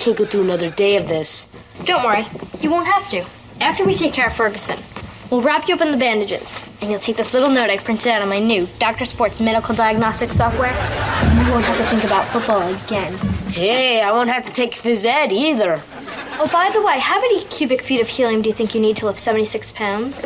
can't go through another day of this. Don't worry, you won't have to. After we take care of Ferguson, we'll wrap you up in the bandages, and you'll take this little note I printed out on my new Dr. Sports medical diagnostic software, and you won't have to think about football again. Hey, I won't have to take phys ed either. Oh, by the way, how many cubic feet of helium do you think you need to lift 76 pounds?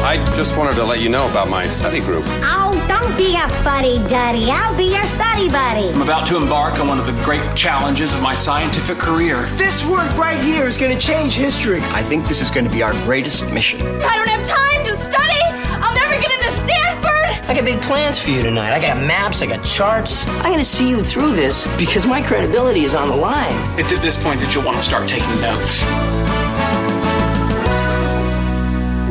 I just wanted to let you know about my study group. Oh, don't be a fuddy-duddy. I'll be your study buddy. I'm about to embark on one of the great challenges of my scientific career. This work right here is going to change history. I think this is going to be our greatest mission. I don't have time to study. I'll never get into Stanford. I got big plans for you tonight. I got maps, I got charts. I'm going to see you through this because my credibility is on the line. It's at this point that you'll want to start taking notes.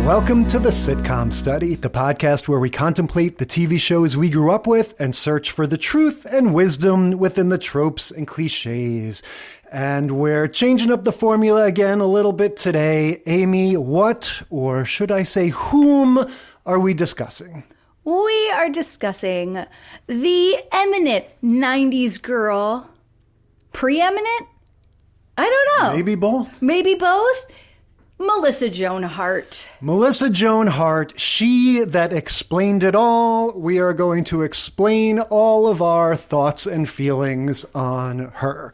Welcome to the Sitcom Study, the podcast where we contemplate the TV shows we grew up with and search for the truth and wisdom within the tropes and cliches. And we're changing up the formula again a little bit today. Amy, what, or should I say whom, are we discussing? We are discussing the eminent 90s girl. Preeminent? I don't know. Maybe both. Maybe both? Melissa Joan Hart. Melissa Joan Hart, she that explained it all. We are going to explain all of our thoughts and feelings on her.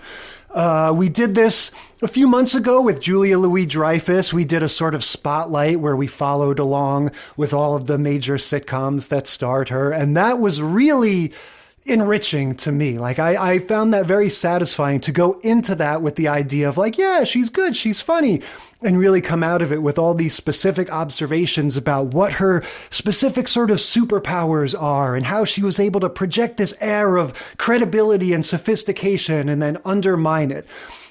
We did this a few months ago with Julia Louis-Dreyfus. We did a sort of spotlight where we followed along with all of the major sitcoms that starred her. And that was really enriching to me. Like, I found that very satisfying to go into that with the idea of like, yeah, she's good, she's funny, and really come out of it with all these specific observations about what her specific sort of superpowers are and how she was able to project this air of credibility and sophistication and then undermine it.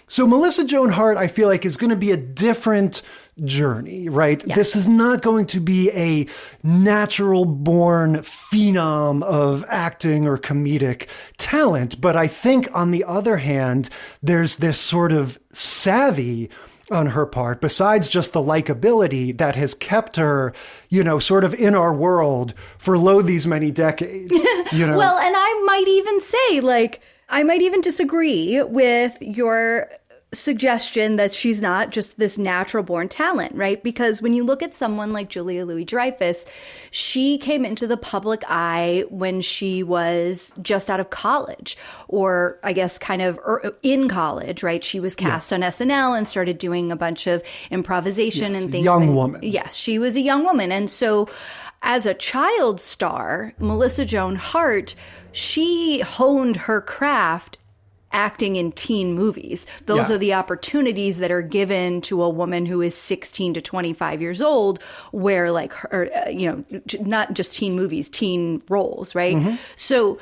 So Melissa Joan Hart, I feel like, is going to be a different journey, right? Yeah. This is not going to be a natural born phenom of acting or comedic talent. But I think on the other hand, there's this sort of savvy on her part, besides just the likability that has kept her, you know, sort of in our world for these many decades. You know? Well, and I might even say, like, I might even disagree with your suggestion that she's not just this natural born talent, right? Because when you look at someone like Julia Louis-Dreyfus, she came into the public eye when she was just out of college, or I guess kind of in college, right? She was cast on SNL and started doing a bunch of improvisation and things. Young woman. Yes, she was a young woman. And so as a child star, Melissa Joan Hart, she honed her craft acting in teen movies. Those are the opportunities that are given to a woman who is 16 to 25 years old, where like her, you know, not just teen movies, teen roles, right? Mm-hmm. So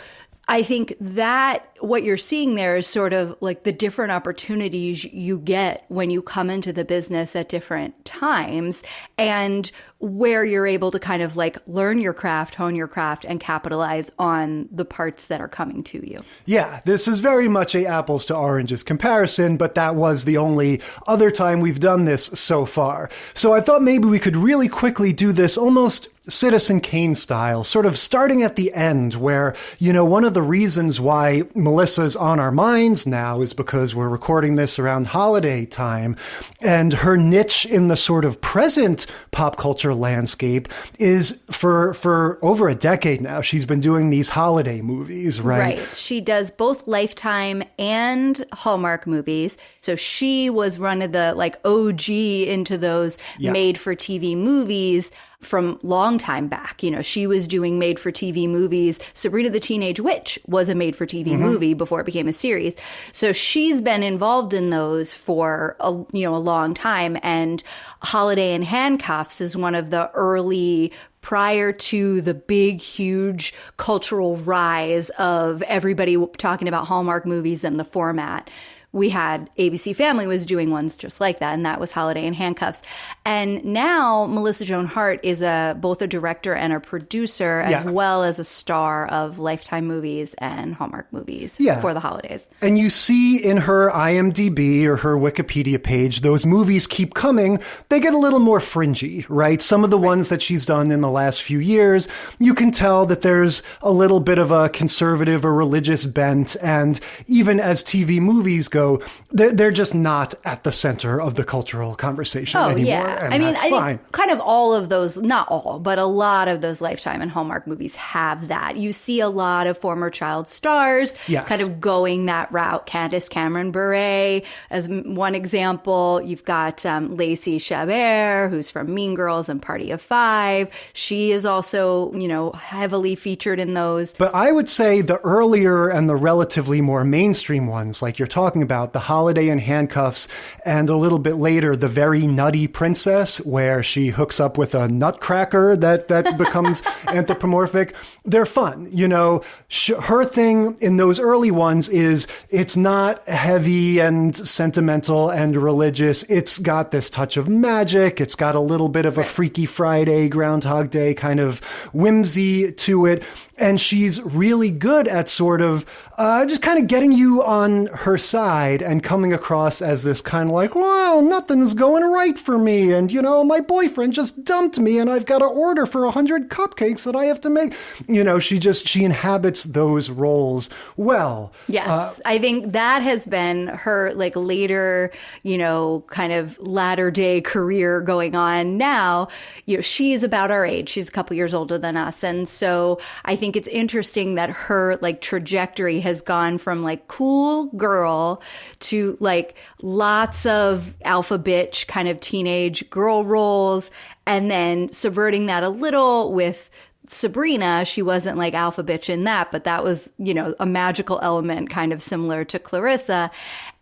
I think that what you're seeing there is sort of like the different opportunities you get when you come into the business at different times, and where you're able to kind of like learn your craft, hone your craft, and capitalize on the parts that are coming to you. Yeah, this is very much a apples to oranges comparison, but that was the only other time we've done this so far. So I thought maybe we could really quickly do this almost Citizen Kane style, sort of starting at the end where, you know, one of the reasons why Melissa's on our minds now is because we're recording this around holiday time, and her niche in the sort of present pop culture landscape is for over a decade now. She's been doing these holiday movies, right? Right. She does both Lifetime and Hallmark movies. So she was one of the like OG into those made for TV movies from long time back. You know, she was doing made for TV movies. Sabrina the Teenage Witch was a made for TV movie before it became a series. So she's been involved in those for a long time. And Holiday in Handcuffs is one of the early, prior to the big, huge cultural rise of everybody talking about Hallmark movies and the format, we had ABC Family was doing ones just like that, and that was Holiday in Handcuffs. And now Melissa Joan Hart is both a director and a producer, as well as a star of Lifetime movies and Hallmark movies for the holidays. And you see in her IMDb or her Wikipedia page, those movies keep coming. They get a little more fringy, right? Some of the ones that she's done in the last few years, you can tell that there's a little bit of a conservative or religious bent. And even as TV movies go, they're just not at the center of the cultural conversation anymore. Yeah. And I mean, that's I fine. think kind of all of those, not all, but a lot of those Lifetime and Hallmark movies have that. You see a lot of former child stars kind of going that route. Candace Cameron Bure, as one example. You've got Lacey Chabert, who's from Mean Girls and Party of Five. She is also, heavily featured in those. But I would say the earlier and the relatively more mainstream ones, like you're talking about, the Holiday in Handcuffs, and a little bit later, the Very Nutty Princess, where she hooks up with a nutcracker that becomes anthropomorphic. They're fun. Her thing in those early ones is it's not heavy and sentimental and religious. It's got this touch of magic. It's got a little bit of a Freaky Friday, Groundhog Day kind of whimsy to it. And she's really good at sort of just kind of getting you on her side and coming across as this kind of like, well, nothing's going right for me. And, my boyfriend just dumped me and I've got to order for 100 cupcakes that I have to make. She inhabits those roles well. Yes. I think that has been her later, kind of latter day career going on now. She's about our age. She's a couple years older than us. And so I think it's interesting that her trajectory has gone from cool girl to lots of alpha bitch kind of teenage girl roles, and then subverting that a little with Sabrina. She wasn't alpha bitch in that, but that was, a magical element kind of similar to Clarissa.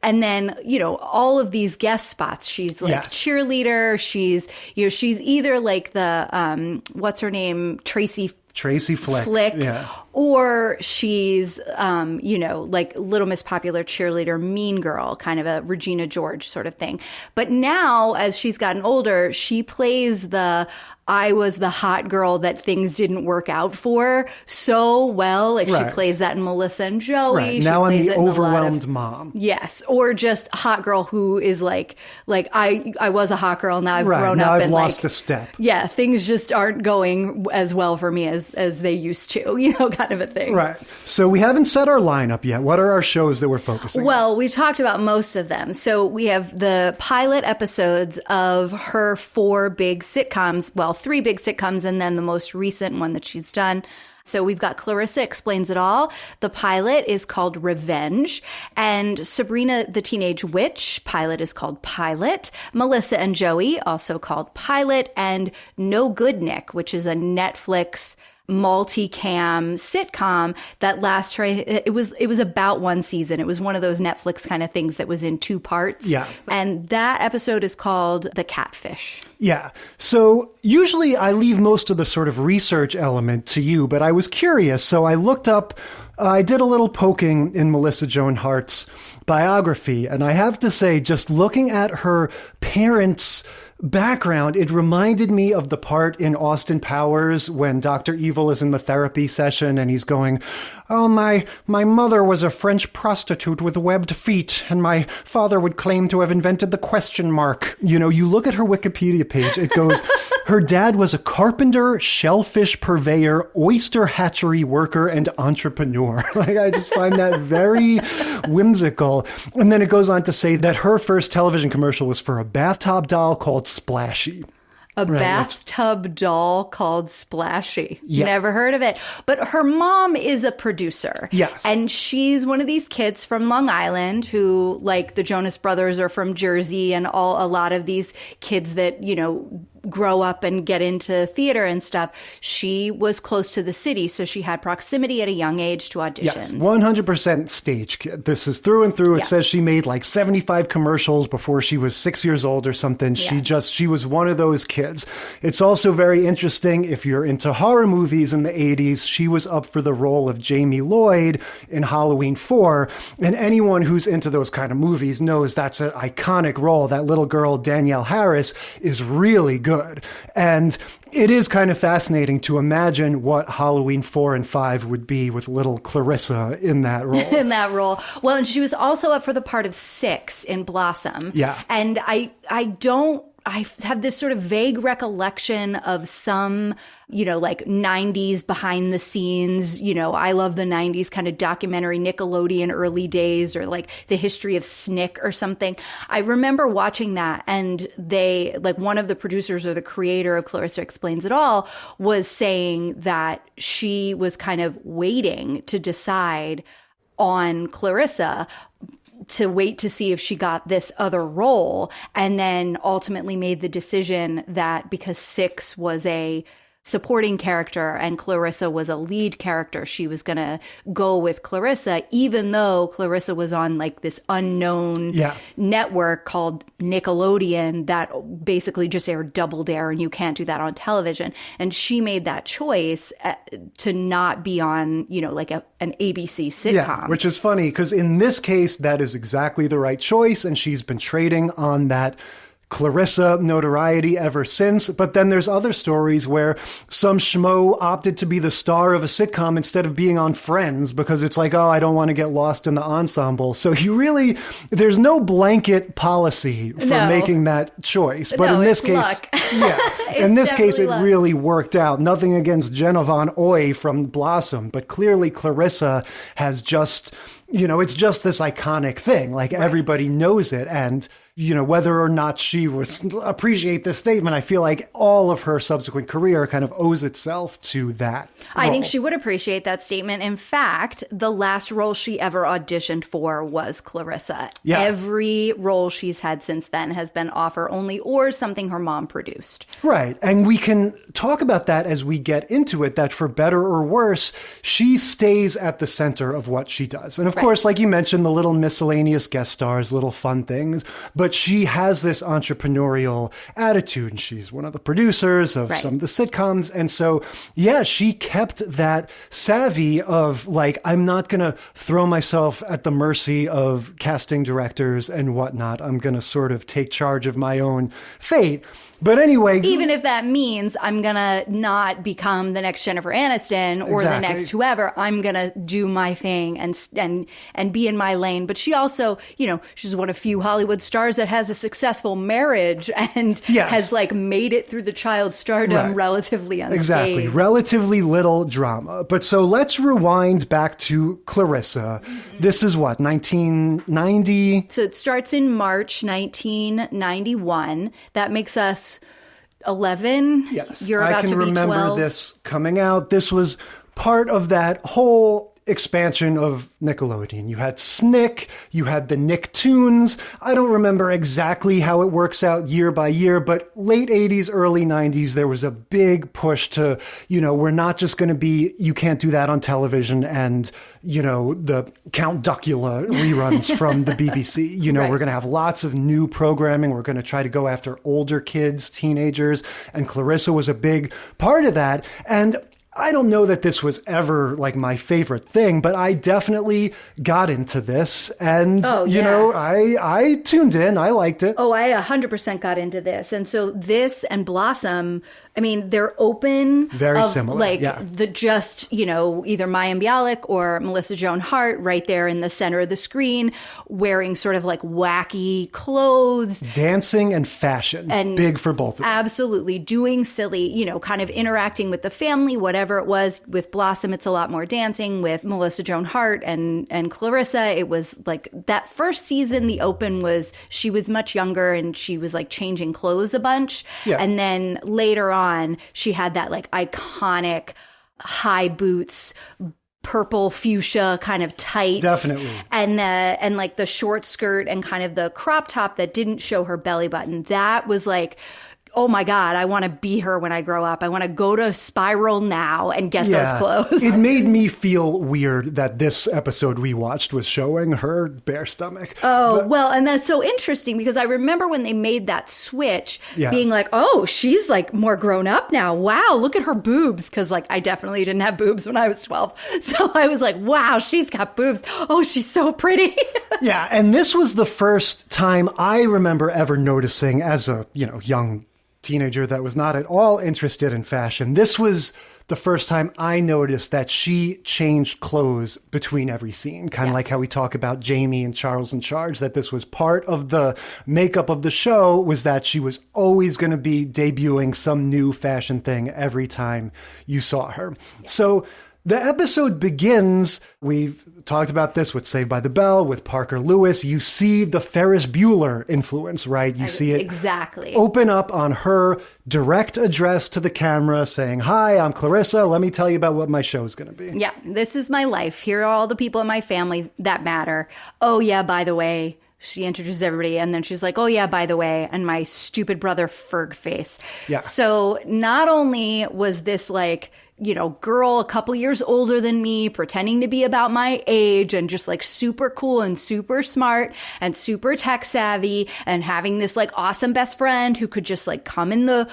And then, all of these guest spots, she's cheerleader. She's either the, what's her name? Tracy Flick. Yeah. Or she's, Little Miss Popular cheerleader, mean girl, kind of a Regina George sort of thing. But now, as she's gotten older, she plays I was the hot girl that things didn't work out for so well. She plays that in Melissa and Joey. Right. Now I'm the overwhelmed mom. Yes. Or just hot girl who is I was a hot girl. Now I've grown now up. I've lost a step. Yeah. Things just aren't going as well for me as they used to, kind of a thing. Right. So we haven't set our lineup yet. What are our shows that we're focusing on? Well, we've talked about most of them. So we have the pilot episodes of her 4 big sitcoms. Well, 3 big sitcoms, and then the most recent one that she's done. So we've got Clarissa Explains It All. The pilot is called Revenge. And Sabrina the Teenage Witch, pilot is called Pilot. Melissa and Joey, also called Pilot. And No Good Nick, which is a Netflix multicam sitcom that it was about 1 season. It was one of those Netflix kind of things that was in 2 parts. Yeah. And that episode is called The Catfish. Yeah. So usually I leave most of the sort of research element to you, but I was curious. So I looked up, I did a little poking in Melissa Joan Hart's biography. And I have to say, just looking at her parents' background, it reminded me of the part in Austin Powers when Dr. Evil is in the therapy session and he's going, oh, my mother was a French prostitute with webbed feet, and my father would claim to have invented the question mark. You look at her Wikipedia page, it goes, her dad was a carpenter, shellfish purveyor, oyster hatchery worker, and entrepreneur. I just find that very whimsical. And then it goes on to say that her first television commercial was for a bathtub doll called Splashy. A bathtub doll called Splashy. Yeah. Never heard of it. But her mom is a producer. Yes. And she's one of these kids from Long Island who, the Jonas Brothers, are from Jersey, and a lot of these kids that, grow up and get into theater and stuff, she was close to the city. So she had proximity at a young age to auditions. Yes, 100% stage kid. This is through and through. It says she made like 75 commercials before she was 6 years old or something. She was one of those kids. It's also very interesting if you're into horror movies in the 80s, she was up for the role of Jamie Lloyd in Halloween 4. And anyone who's into those kind of movies knows that's an iconic role. That little girl, Danielle Harris, is really good. And it is kind of fascinating to imagine what Halloween 4 and 5 would be with little Clarissa in that role. Well, and she was also up for the part of 6 in Blossom. Yeah. And I have this sort of vague recollection of some, like 90s behind the scenes, I love the 90s kind of documentary, Nickelodeon early days, or like the history of Snick or something. I remember watching that, and they, like, one of the producers or the creator of Clarissa Explains It All was saying that she was kind of waiting to decide on Clarissa, to wait to see if she got this other role, and then ultimately made the decision that because 6 was a supporting character and Clarissa was a lead character, she was going to go with Clarissa, even though Clarissa was on like this unknown network called Nickelodeon that basically just aired Double Dare, and you can't do that on television. And she made that choice to not be on, like an ABC sitcom. Yeah, which is funny because in this case, that is exactly the right choice. And she's been trading on that Clarissa notoriety ever since. But then there's other stories where some schmo opted to be the star of a sitcom instead of being on Friends because it's like, oh, I don't want to get lost in the ensemble. So there's no blanket policy for making that choice. But in this case, in this case, it really worked out. Nothing against Jenna Von Oy from Blossom, but clearly Clarissa has just, it's just this iconic thing. Like everybody knows it. And whether or not she would appreciate this statement, I feel like all of her subsequent career kind of owes itself to that role. I think she would appreciate that statement. In fact, the last role she ever auditioned for was Clarissa. Yeah. Every role she's had since then has been offer only or something her mom produced. Right. And we can talk about that as we get into it, that for better or worse, she stays at the center of what she does. And of course, like you mentioned, the little miscellaneous guest stars, little fun things, but she has this entrepreneurial attitude, and she's one of the producers of some of the sitcoms. And so, she kept that savvy of like, I'm not going to throw myself at the mercy of casting directors and whatnot. I'm going to sort of take charge of my own fate. But anyway, even if that means I'm going to not become the next Jennifer Aniston or the next whoever, I'm going to do my thing and be in my lane. But she also, she's one of few Hollywood stars that has a successful marriage and has like made it through the child stardom relatively unscathed. Exactly. Relatively little drama. But so let's rewind back to Clarissa. Mm-hmm. This is what, 1990? So it starts in March 1991. That makes us 11. Yes, You're about I can to be remember 12. This coming out. This was part of that whole expansion of Nickelodeon. You had Snick, you had the Nicktoons. I don't remember exactly how it works out year by year, but late 80s, early 90s, there was a big push to, we're not just going to be, you can't do that on television and, the Count Duckula reruns from the BBC. We're going to have lots of new programming. We're going to try to go after older kids, teenagers, and Clarissa was a big part of that. And I don't know that this was ever like my favorite thing, but I definitely got into this and, I tuned in. I liked it. Oh, I 100% got into this. And so this and Blossom, I mean, they're open. Very similar. Like the just, either Mayim Bialik or Melissa Joan Hart right there in the center of the screen, wearing sort of like wacky clothes. Dancing and fashion. And big for both of them. Absolutely. Doing silly, kind of interacting with the family, whatever it was. With Blossom, it's a lot more dancing. With Melissa Joan Hart and Clarissa, it was like that first season, the open was, she was much younger and she was like changing clothes a bunch. Yeah. And then later on, she had that like iconic high boots, purple fuchsia kind of tights. Definitely. And like the short skirt and kind of the crop top that didn't show her belly button. That was like oh my God, I want to be her when I grow up. I want to go to Spiral now and get those clothes. It made me feel weird that this episode we watched was showing her bare stomach. Well, and that's so interesting because I remember when they made that switch being like, oh, she's like more grown up now. Wow, look at her boobs. Because like I definitely didn't have boobs when I was 12. So I was like, wow, she's got boobs. Oh, she's so pretty. Yeah, and this was the first time I remember ever noticing as a, young teenager that was not at all interested in fashion. This was the first time I noticed that she changed clothes between every scene. Kind of like how we talk about Jamie and Charles in Charge, that this was part of the makeup of the show, was that she was always going to be debuting some new fashion thing every time you saw her. Yeah. So the episode begins, we've talked about this with Saved by the Bell, with Parker Lewis. You see the Ferris Bueller influence, right? You see it exactly open up on her direct address to the camera saying, hi, I'm Clarissa. Let me tell you about what my show is going to be. Yeah, this is my life. Here are all the people in my family that matter. Oh, yeah, by the way. She introduces everybody, and then she's like, oh, yeah, by the way, and my stupid brother Ferg face. Yeah. So not only was this like, girl a couple years older than me, pretending to be about my age and just like super cool and super smart and super tech savvy and having this like awesome best friend who could just like come in the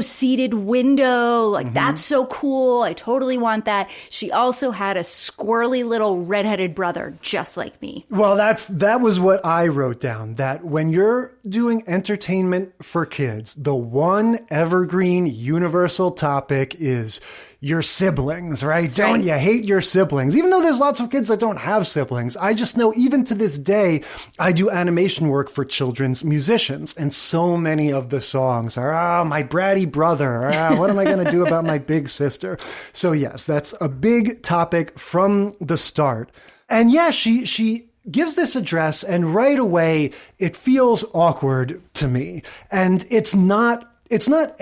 seated window. Like, that's so cool. I totally want that. She also had a squirrely little redheaded brother just like me. Well, that was what I wrote down, that when you're doing entertainment for kids, the one evergreen universal topic is your siblings, right? That's don't you hate your siblings? Even though there's lots of kids that don't have siblings. I just know even to this day, I do animation work for children's musicians. And so many of the songs are, my bratty brother. What am I going to do about my big sister? So yes, that's a big topic from the start. And yeah, she gives this address and right away it feels awkward to me. And it's not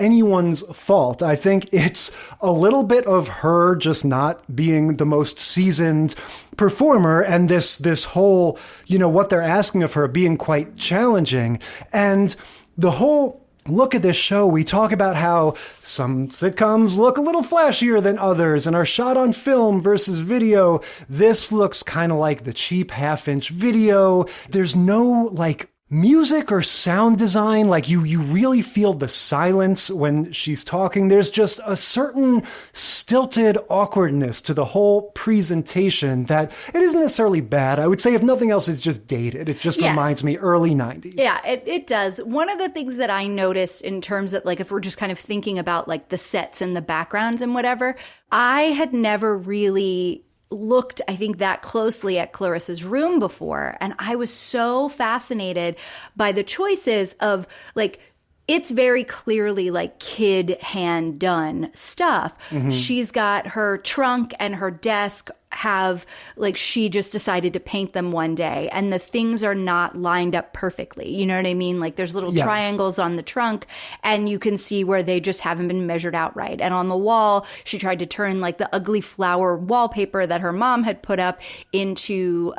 anyone's fault. I think it's a little bit of her just not being the most seasoned performer and this whole, what they're asking of her being quite challenging. And the whole look at this show, we talk about how some sitcoms look a little flashier than others and are shot on film versus video. This looks kind of like the cheap half-inch video. There's no music or sound design, like you really feel the silence when she's talking. There's just a certain stilted awkwardness to the whole presentation that it isn't necessarily bad. I would say if nothing else, it's just dated. It just reminds me early 90s. Yeah, it does. One of the things that I noticed in terms of if we're just kind of thinking about the sets and the backgrounds and whatever, I had never really looked, I think, that closely at Clarissa's room before. And I was so fascinated by the choices of it's very clearly kid hand done stuff. Mm-hmm. She's got her trunk and her desk have she just decided to paint them one day and the things are not lined up perfectly. You know what I mean? There's little triangles on the trunk and you can see where they just haven't been measured out right. And on the wall, she tried to turn the ugly flower wallpaper that her mom had put up into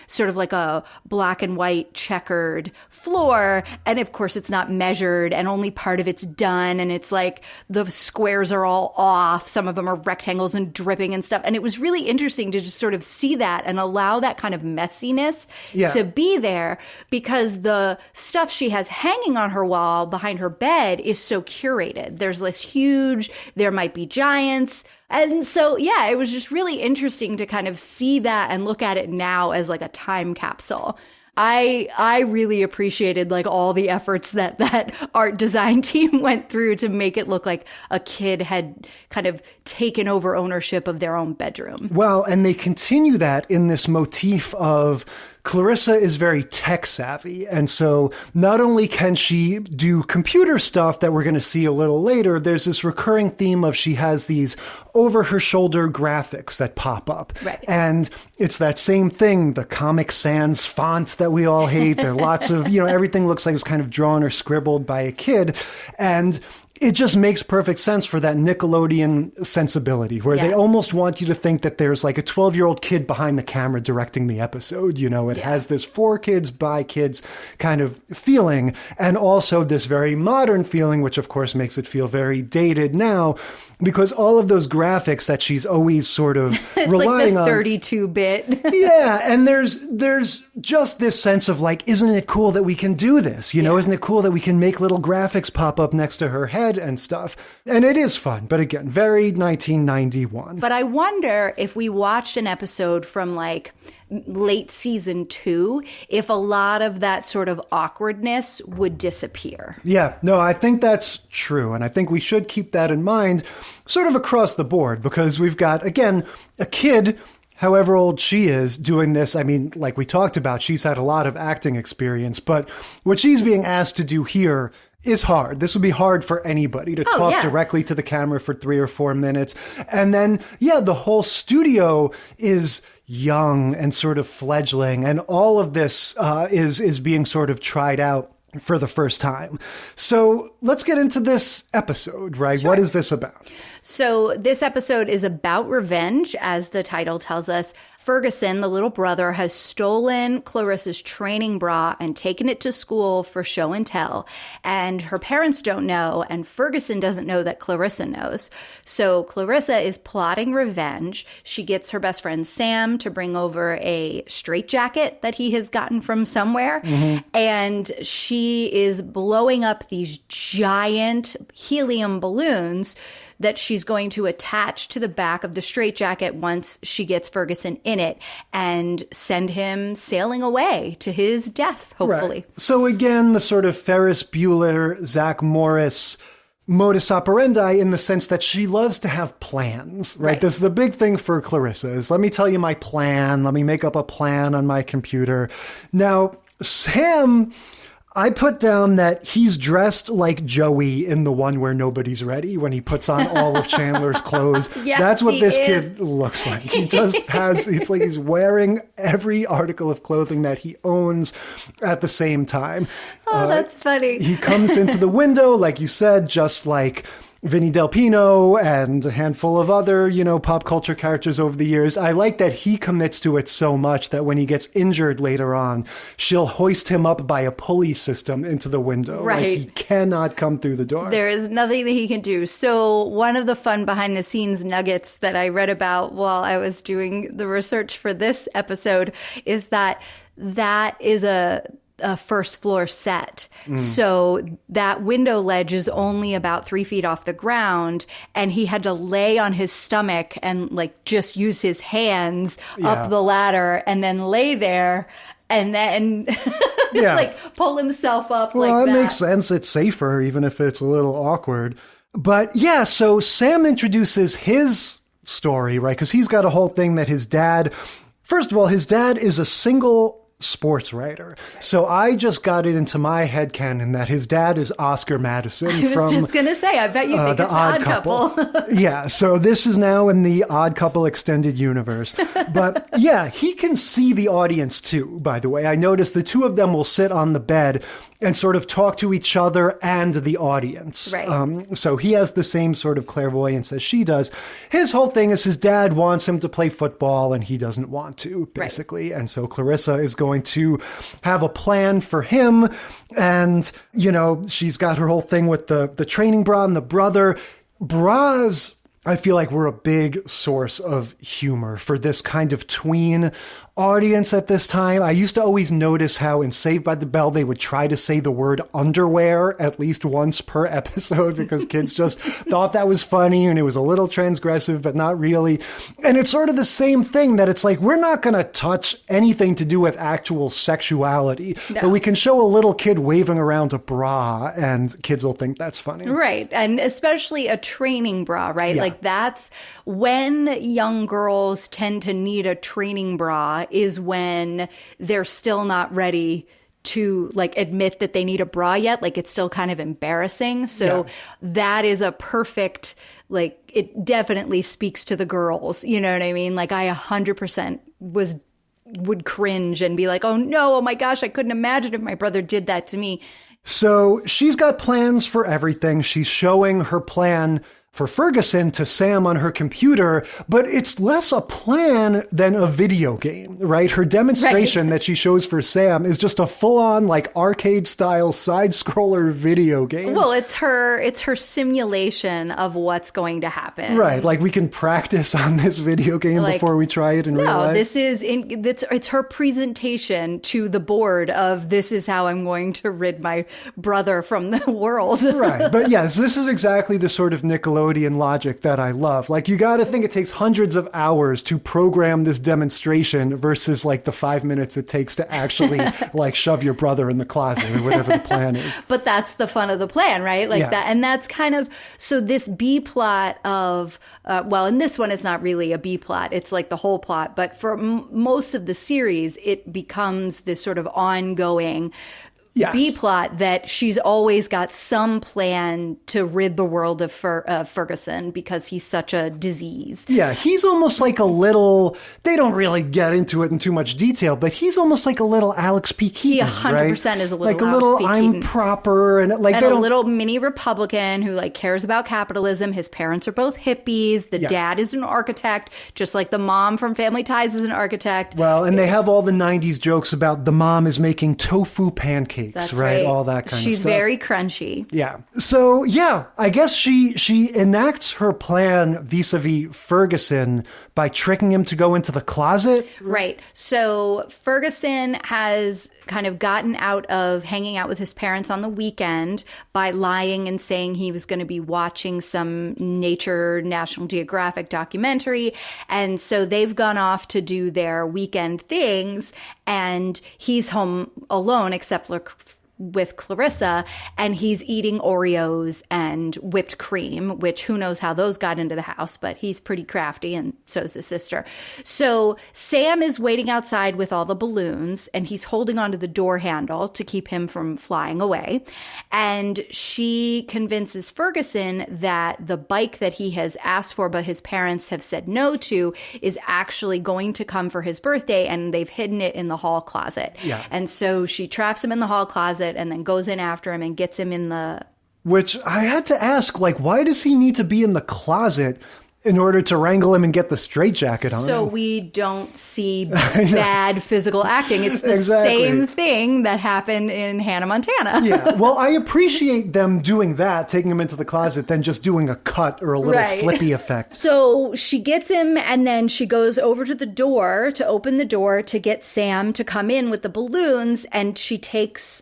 sort of a black and white checkered floor. And of course it's not measured and only part of it's done. And it's the squares are all off. Some of them are rectangles and dripping and stuff. And it was really interesting to just sort of see that and allow that kind of messiness to be there because the stuff she has hanging on her wall behind her bed is so curated. There's this huge, there might be giants. And so, yeah, it was just really interesting to kind of see that and look at it now as a time capsule. I really appreciated all the efforts that art design team went through to make it look like a kid had kind of taken over ownership of their own bedroom. Well, and they continue that in this motif of Clarissa is very tech savvy. And so not only can she do computer stuff that we're going to see a little later, there's this recurring theme of she has these over her shoulder graphics that pop up. Right. And it's that same thing, the Comic Sans fonts that we all hate. There are lots of, everything looks like it was kind of drawn or scribbled by a kid. And it just makes perfect sense for that Nickelodeon sensibility where they almost want you to think that there's like a 12-year-old kid behind the camera directing the episode. You know, it has this for kids by kids kind of feeling, and also this very modern feeling, which of course makes it feel very dated now, because all of those graphics that she's always sort of relying like the on. 32-bit. Yeah, and there's just this sense of like, isn't it cool that we can do this? You know, isn't it cool that we can make little graphics pop up next to her head and stuff? And it is fun, but again, very 1991. But I wonder if we watched an episode from like late season 2, if a lot of that sort of awkwardness would disappear. Yeah, no, I think that's true. And I think we should keep that in mind sort of across the board, because we've got, again, a kid, however old she is, doing this. I mean, like we talked about, she's had a lot of acting experience, but what she's being asked to do here is hard. This would be hard for anybody to talk directly to the camera for 3 or 4 minutes. And then, the whole studio is young and sort of fledgling, and all of this is being sort of tried out for the first time. So let's get into this episode, right? Sure. What is this about? So this episode is about revenge, as the title tells us. Ferguson, the little brother, has stolen Clarissa's training bra and taken it to school for show and tell. And her parents don't know, and Ferguson doesn't know that Clarissa knows. So Clarissa is plotting revenge. She gets her best friend Sam to bring over a straitjacket that he has gotten from somewhere. And she is blowing up these giant helium balloons that she's going to attach to the back of the straitjacket once she gets Ferguson in it and send him sailing away to his death, hopefully. Right. So again, the sort of Ferris Bueller, Zach Morris modus operandi, in the sense that she loves to have plans, right? This is the big thing for Clarissa, is let me tell you my plan. Let me make up a plan on my computer. Now, Sam, I put down that he's dressed like Joey in the one where nobody's ready, when he puts on all of Chandler's clothes. That's what this kid looks like. He just has, it's like he's wearing every article of clothing that he owns at the same time. Oh, that's funny. He comes into the window, like you said, just like Vinny Del Pino and a handful of other, pop culture characters over the years. I like that he commits to it so much that when he gets injured later on, she'll hoist him up by a pulley system into the window. Right. Like, he cannot come through the door. There is nothing that he can do. So one of the fun behind the scenes nuggets that I read about while I was doing the research for this episode is that is a first floor set. So that window ledge is only about 3 feet off the ground, and he had to lay on his stomach and like just use his hands up the ladder and then lay there and then like pull himself up like that. Well, that makes sense. It's safer, even if it's a little awkward. But so Sam introduces his story, right? Because he's got a whole thing that his dad, first of all, his dad is a single sports writer. So I just got it into my headcanon that his dad is Oscar Madison from... I was just going to say, I bet you think it's Odd Couple. So this is now in the Odd Couple extended universe. But he can see the audience too, by the way. I noticed the two of them will sit on the bed and sort of talk to each other and the audience. Right. So he has the same sort of clairvoyance as she does. His whole thing is his dad wants him to play football and he doesn't want to, basically. Right. And so Clarissa is going to have a plan for him. And, she's got her whole thing with the training bra and the brother. Bras, I feel like, were a big source of humor for this kind of tween audience at this time. I used to always notice how in Saved by the Bell they would try to say the word underwear at least once per episode because kids just thought that was funny and it was a little transgressive, but not really. And it's sort of the same thing, that it's like, we're not going to touch anything to do with actual sexuality, but we can show a little kid waving around a bra and kids will think that's funny. Right. And especially a training bra, right? Yeah. Like that's when young girls tend to need a training bra, is when they're still not ready to like admit that they need a bra yet. Like it's still kind of embarrassing. So that is a perfect, like, it definitely speaks to the girls. You know what I mean? Like I 100% was would cringe and be like, oh no, oh my gosh, I couldn't imagine if my brother did that to me. So she's got plans for everything. She's showing her plan for Ferguson to Sam on her computer, but it's less a plan than a video game, right? Her demonstration that she shows for Sam is just a full-on like arcade-style side-scroller video game. Well, it's her simulation of what's going to happen. Right, like we can practice on this video game before we try it in real life. No, it's her presentation to the board of this is how I'm going to rid my brother from the world. Right, but yes, this is exactly the sort of Nickelodeon logic that I love. Like, you got to think it takes hundreds of hours to program this demonstration versus like the 5 minutes it takes to actually like shove your brother in the closet or whatever the plan is. But that's the fun of the plan, right? Like that. And that's kind of, so this B plot of, well, in this one, it's not really a B plot. It's like the whole plot. But for most of the series, it becomes this sort of ongoing B plot that she's always got some plan to rid the world of Ferguson because he's such a disease. Yeah, he's almost like a little, they don't really get into it in too much detail, but he's almost like a little Alex P. Keaton, He 100% is a little like Alex a little P. I'm Keaton. proper and like and a little mini Republican who like cares about capitalism. His parents are both hippies. The dad is an architect, just like the mom from Family Ties is an architect. Well, and they have all the 90s jokes about the mom is making tofu pancakes. That's right? All that kind of stuff. She's very crunchy. Yeah. So, yeah, I guess she enacts her plan vis-a-vis Ferguson by tricking him to go into the closet. Right. So Ferguson has kind of gotten out of hanging out with his parents on the weekend by lying and saying he was going to be watching some National Geographic documentary. And so they've gone off to do their weekend things, and he's home alone except for with Clarissa, and he's eating Oreos and whipped cream, which who knows how those got into the house, but he's pretty crafty, and so is his sister. So Sam is waiting outside with all the balloons, and he's holding onto the door handle to keep him from flying away. And she convinces Ferguson that the bike that he has asked for but his parents have said no to is actually going to come for his birthday, and they've hidden it in the hall closet. Yeah. And so she traps him in the hall closet and then goes in after him and gets him in the... Which I had to ask, like, why does he need to be in the closet in order to wrangle him and get the straitjacket on him? So we don't see bad physical acting. It's the same thing that happened in Hannah Montana. Yeah. Well, I appreciate them doing that, taking him into the closet, than just doing a cut or a little flippy effect. So she gets him, and then she goes over to the door to open the door to get Sam to come in with the balloons, and she takes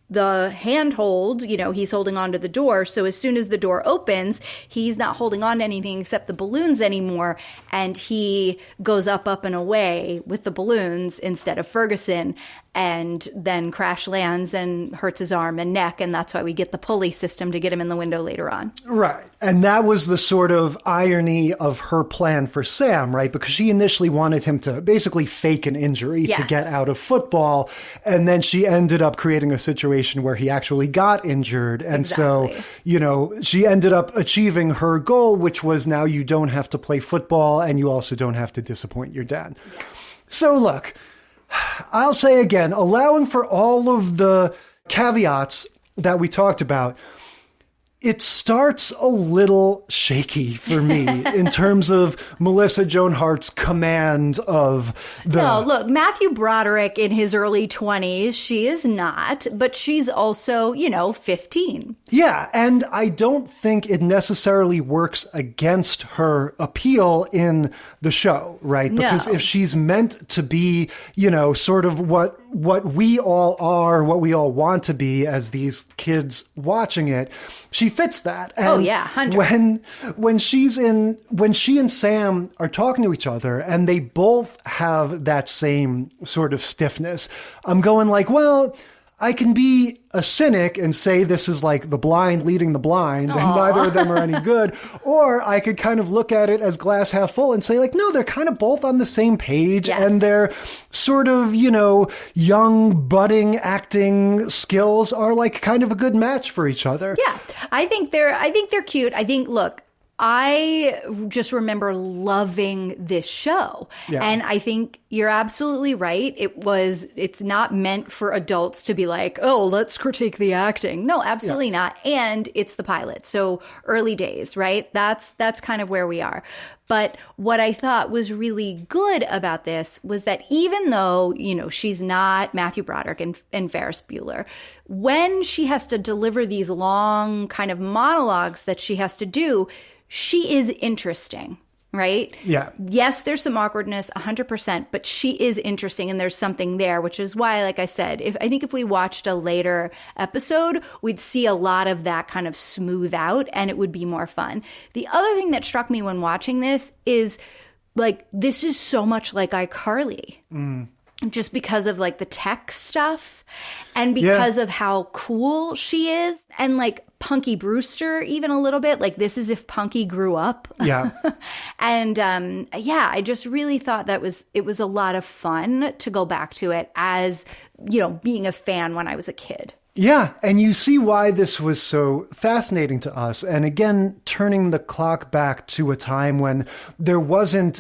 the handhold, he's holding on to the door. So as soon as the door opens, he's not holding on to anything except the balloons anymore. And he goes up and away with the balloons instead of Ferguson, and then crash lands and hurts his arm and neck. And that's why we get the pulley system to get him in the window later on. Right. And that was the sort of irony of her plan for Sam, right? Because she initially wanted him to basically fake an injury to get out of football. And then she ended up creating a situation where he actually got injured. And so, she ended up achieving her goal, which was now you don't have to play football and you also don't have to disappoint your dad. Yeah. So look, I'll say again, allowing for all of the caveats that we talked about, it starts a little shaky for me in terms of Melissa Joan Hart's command of the... No, look, Matthew Broderick in his early 20s, she is not, but she's also, 15. Yeah, and I don't think it necessarily works against her appeal in the show, right? Because if she's meant to be, sort of what we all are, what we all want to be as these kids watching it, she fits that. And 100. When she and Sam are talking to each other and they both have that same sort of stiffness, I'm going like, well, I can be a cynic and say this is like the blind leading the blind and neither of them are any good. Or I could kind of look at it as glass half full and say like, no, they're kind of both on the same page and their sort of, young budding acting skills are like kind of a good match for each other. Yeah, I think they're cute. I think, look, I just remember loving this show. Yeah. And I think you're absolutely right. It's not meant for adults to be like, oh, let's critique the acting. No, absolutely not. And it's the pilot. So early days, right? That's kind of where we are. But what I thought was really good about this was that even though, she's not Matthew Broderick and Ferris Bueller, when she has to deliver these long kind of monologues that she has to do, she is interesting, right? Yeah. Yes, there's some awkwardness, 100%, but she is interesting and there's something there, which is why, like I said, I think if we watched a later episode, we'd see a lot of that kind of smooth out and it would be more fun. The other thing that struck me when watching this is, like, this is so much like iCarly. Just because of like the tech stuff and because of how cool she is, and like Punky Brewster even a little bit. Like, this is if Punky grew up. Yeah. And I just really thought it was a lot of fun to go back to it as, being a fan when I was a kid. Yeah, and you see why this was so fascinating to us. And again, turning the clock back to a time when there wasn't,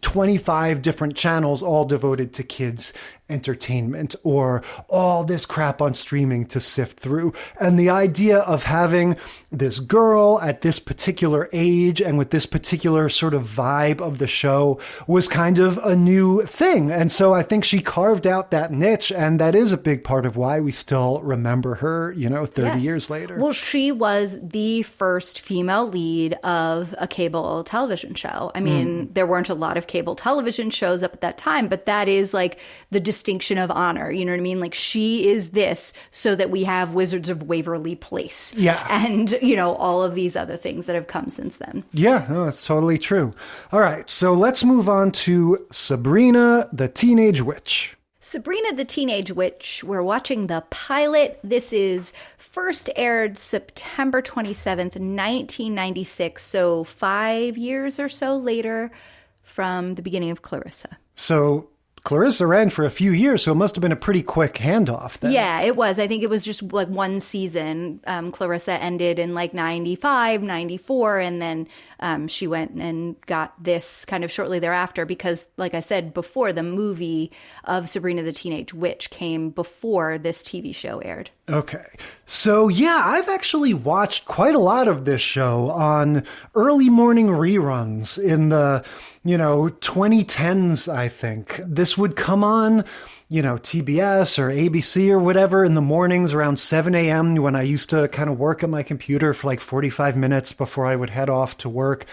25 different channels all devoted to kids entertainment or all this crap on streaming to sift through. And the idea of having this girl at this particular age and with this particular sort of vibe of the show was kind of a new thing. And so I think she carved out that niche, and that is a big part of why we still remember her, 30 years later. Well, she was the first female lead of a cable television show. I mean, there weren't a lot of cable television shows up at that time, but that is like the distinction of honor. You know what I mean? Like, she is this so that we have Wizards of Waverly Place. Yeah. And, all of these other things that have come since then. Yeah, no, that's totally true. All right, so let's move on to Sabrina, the Teenage Witch. Sabrina the Teenage Witch, we're watching the pilot. This is first aired September 27th, 1996, so 5 years or so later from the beginning of Clarissa. So Clarissa ran for a few years, so it must have been a pretty quick handoff then. Yeah, it was. I think it was just like one season. Clarissa ended in like 95, 94, and then she went and got this kind of shortly thereafter because, like I said before, the movie of Sabrina the Teenage Witch came before this TV show aired. Okay. So, yeah, I've actually watched quite a lot of this show on early morning reruns in the 2010s, I think. This would come on, TBS or ABC or whatever in the mornings around 7 a.m. when I used to kind of work at my computer for like 45 minutes before I would head off to work.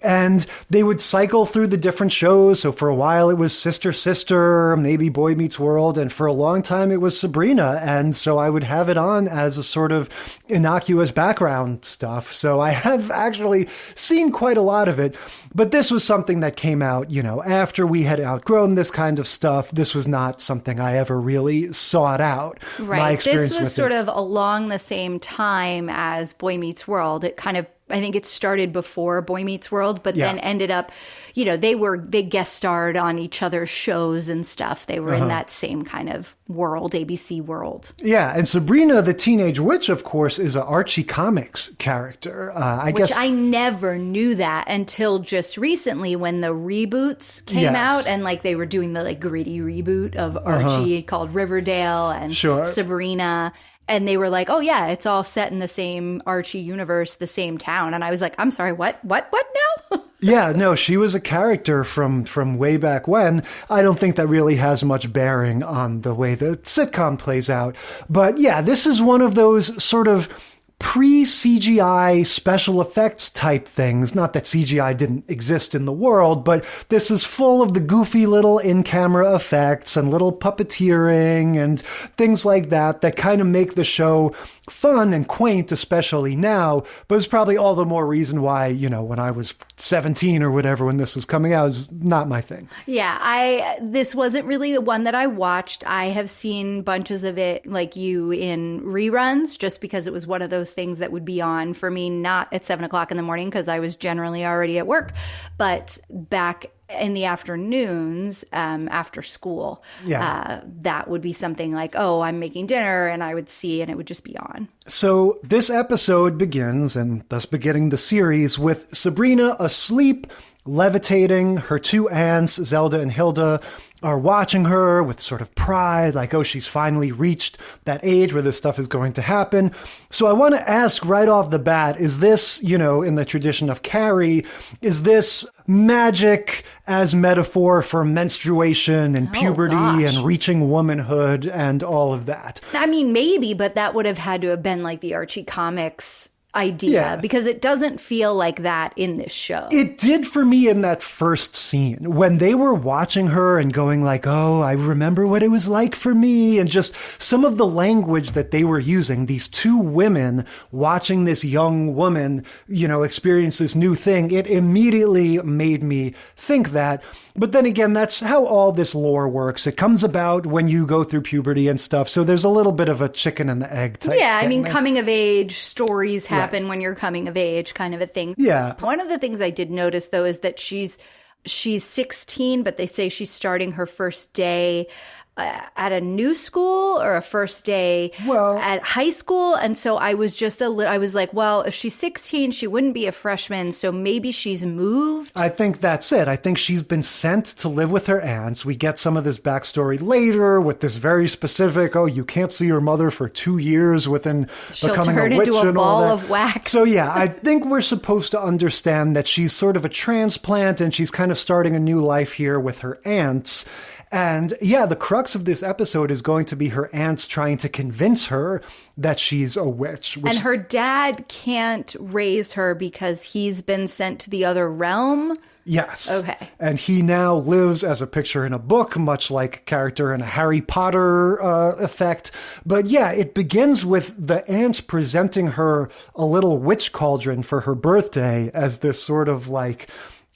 And they would cycle through the different shows. So for a while it was Sister Sister, maybe Boy Meets World. And for a long time it was Sabrina. And so I would have it on as a sort of innocuous background stuff. So I have actually seen quite a lot of it. But this was something that came out, after we had outgrown this kind of stuff. This was not something I ever really sought out. Right. My experience this was with sort of along the same time as Boy Meets World. It kind of, I think it started before Boy Meets World, but then ended up, they guest starred on each other's shows and stuff. They were in that same kind of world, ABC world. Yeah, and Sabrina the Teenage Witch, of course, is an Archie Comics character. Which I never knew that until just recently when the reboots came out and like they were doing the like gritty reboot of Archie called Riverdale and Sabrina. And they were like, oh, yeah, it's all set in the same Archie universe, the same town. And I was like, I'm sorry, what now? Yeah, no, she was a character from way back when. I don't think that really has much bearing on the way the sitcom plays out. But yeah, this is one of those sort of pre-CGI special effects type things. Not that CGI didn't exist in the world, but this is full of the goofy little in-camera effects and little puppeteering and things like that kind of make the show fun and quaint, especially now. But it's probably all the more reason why, when I was 17 or whatever, when this was coming out, it was not my thing. Yeah, this wasn't really the one that I watched. I have seen bunches of it like you in reruns, just because it was one of those things that would be on for me, not at 7 o'clock in the morning because I was generally already at work, but back in the afternoons, after school, that would be something like, oh, I'm making dinner, and I would see, and it would just be on. So this episode begins, and thus beginning the series, with Sabrina asleep, levitating. Her two aunts, Zelda and Hilda, are watching her with sort of pride, like, oh, she's finally reached that age where this stuff is going to happen. So I want to ask right off the bat, is this, in the tradition of Carrie, is this magic as metaphor for menstruation and puberty and reaching womanhood and all of that? I mean, maybe, but that would have had to have been like the Archie Comics idea, because it doesn't feel like that in this show. It did for me in that first scene when they were watching her and going like, oh, I remember what it was like for me, and just some of the language that they were using, these two women watching this young woman, experience this new thing. It immediately made me think that. But then again, that's how all this lore works. It comes about when you go through puberty and stuff. So there's a little bit of a chicken and the egg type Yeah, I mean, thing. coming of age stories happen when you're coming of age, kind of a thing. Yeah. One of the things I did notice, though, is that she's 16, but they say she's starting her first day at a new school or a first day at high school. And so I was just I was like, well, if she's 16, she wouldn't be a freshman. So maybe she's moved. I think that's it. I think she's been sent to live with her aunts. We get some of this backstory later with this very specific, oh, you can't see your mother for 2 years within becoming turn a witch into a and all ball that. of wax. So yeah, I think we're supposed to understand that she's sort of a transplant and she's kind of starting a new life here with her aunts. And yeah, the crux of this episode is going to be her aunts trying to convince her that she's a witch. And her dad can't raise her because he's been sent to the other realm. Yes. Okay. And he now lives as a picture in a book, much like a character in a Harry Potter effect. But yeah, it begins with the aunt presenting her a little witch cauldron for her birthday as this sort of like,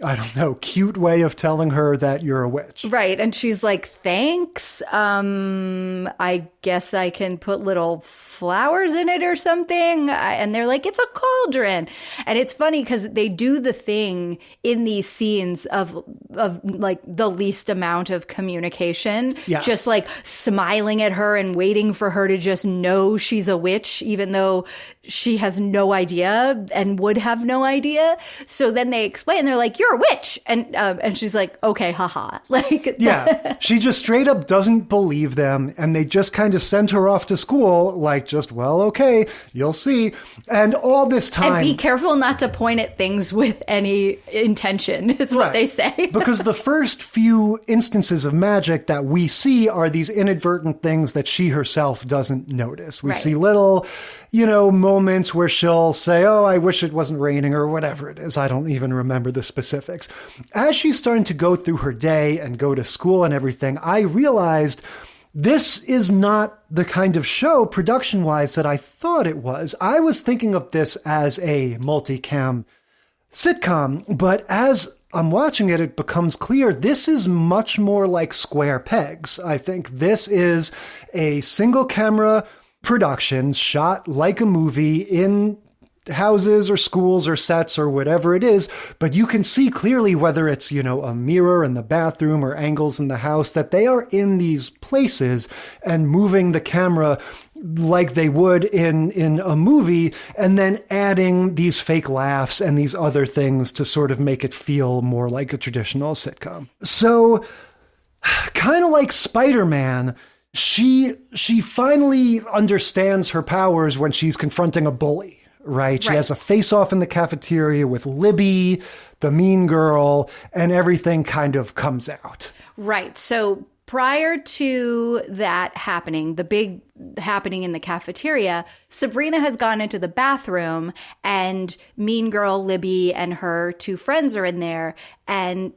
I don't know, cute way of telling her that you're a witch. Right. And she's like, thanks. I guess I can put little flowers in it or something. And they're like, it's a cauldron. And it's funny because they do the thing in these scenes of like the least amount of communication. Yes. Just like smiling at her and waiting for her to just know she's a witch, even though she has no idea and would have no idea. So then they explain, they're like, you're a witch. And she's like, okay, haha. Like, yeah, she just straight up doesn't believe them. And they just kind of send her off to school like, just, well, okay, you'll see. And all this time. And be careful not to point at things with any intention, is what they say. Because the first few instances of magic that we see are these inadvertent things that she herself doesn't notice. We see little, moments where she'll say, oh, I wish it wasn't raining or whatever it is. I don't even remember the specifics. As she's starting to go through her day and go to school and everything, I realized this is not the kind of show, production-wise, that I thought it was. I was thinking of this as a multicam sitcom, but as I'm watching it, it becomes clear this is much more like Square Pegs. I think this is a single-camera production shot like a movie in houses or schools or sets or whatever it is, but you can see clearly whether it's, a mirror in the bathroom or angles in the house, that they are in these places and moving the camera like they would in a movie, and then adding these fake laughs and these other things to sort of make it feel more like a traditional sitcom. So kind of like Spider-Man, she finally understands her powers when she's confronting a bully. Right? She has a face-off in the cafeteria with Libby, the mean girl, and everything kind of comes out. Right. So prior to that happening, the big happening in the cafeteria, Sabrina has gone into the bathroom and mean girl Libby and her two friends are in there, and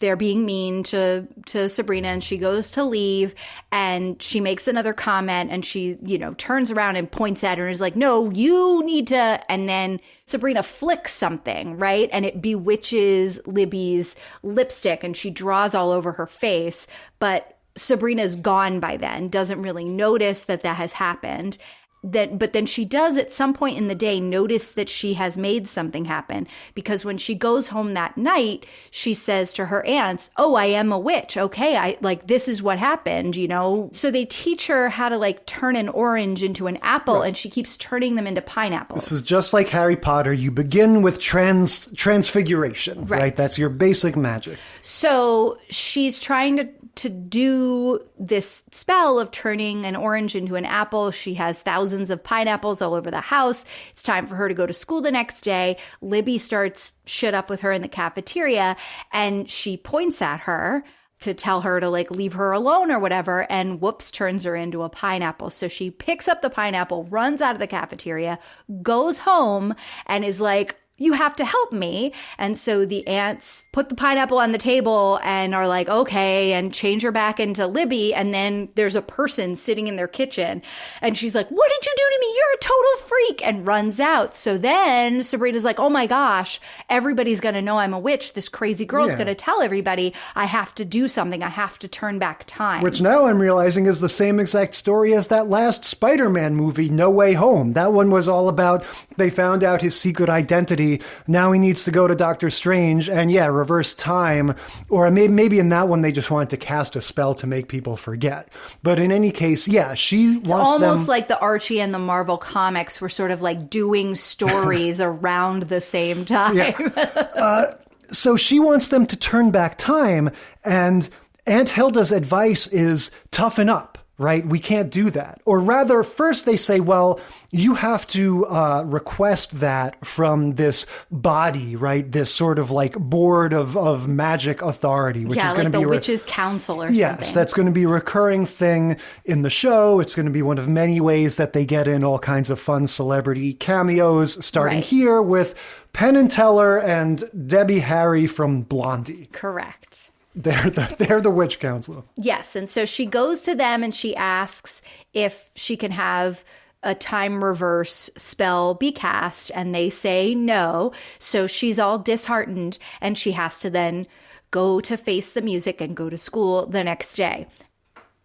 they're being mean to Sabrina, and she goes to leave and she makes another comment and she, turns around and points at her and is like, no, you need to. And then Sabrina flicks something, right? And it bewitches Libby's lipstick and she draws all over her face. But Sabrina's gone by then, doesn't really notice that has happened. But then she does at some point in the day notice that she has made something happen, because when she goes home that night, she says to her aunts, "Oh, I am a witch. Okay, this is what happened, you know." So they teach her how to turn an orange into an apple, and she keeps turning them into pineapples. This is just like Harry Potter. You begin with transfiguration, right? That's your basic magic. So she's trying to do this spell of turning an orange into an apple. She has thousands of pineapples all over the house. It's time for her to go to school the next day. Libby starts shit up with her in the cafeteria, and she points at her to tell her to leave her alone or whatever, and whoops, turns her into a pineapple. So she picks up the pineapple, runs out of the cafeteria, goes home, and is like, "You have to help me." And so the aunts put the pineapple on the table and are like, okay, and change her back into Libby. And then there's a person sitting in their kitchen. And she's like, "What did you do to me? You're a total freak," and runs out. So then Sabrina's like, "Oh my gosh, everybody's going to know I'm a witch. This crazy girl's going to tell everybody. I have to do something. I have to turn back time." Which now I'm realizing is the same exact story as that last Spider-Man movie, No Way Home. That one was all about they found out his secret identity. Now he needs to go to Doctor Strange and reverse time. Or maybe in that one they just wanted to cast a spell to make people forget. But in any case, she wants them... It's almost like the Archie and the Marvel comics were sort of doing stories around the same time. Yeah. So she wants them to turn back time, and Aunt Hilda's advice is toughen up. Right? We can't do that. Or rather, first they say, well, you have to request that from this body, right? This sort of board of magic authority, which is going to be the witch's council or something. Yes, that's going to be a recurring thing in the show. It's going to be one of many ways that they get in all kinds of fun celebrity cameos, starting here with Penn and Teller and Debbie Harry from Blondie. Correct. They're the witch council. Yes, and so she goes to them and she asks if she can have a time reverse spell be cast, and they say no. So she's all disheartened, and she has to then go to face the music and go to school the next day.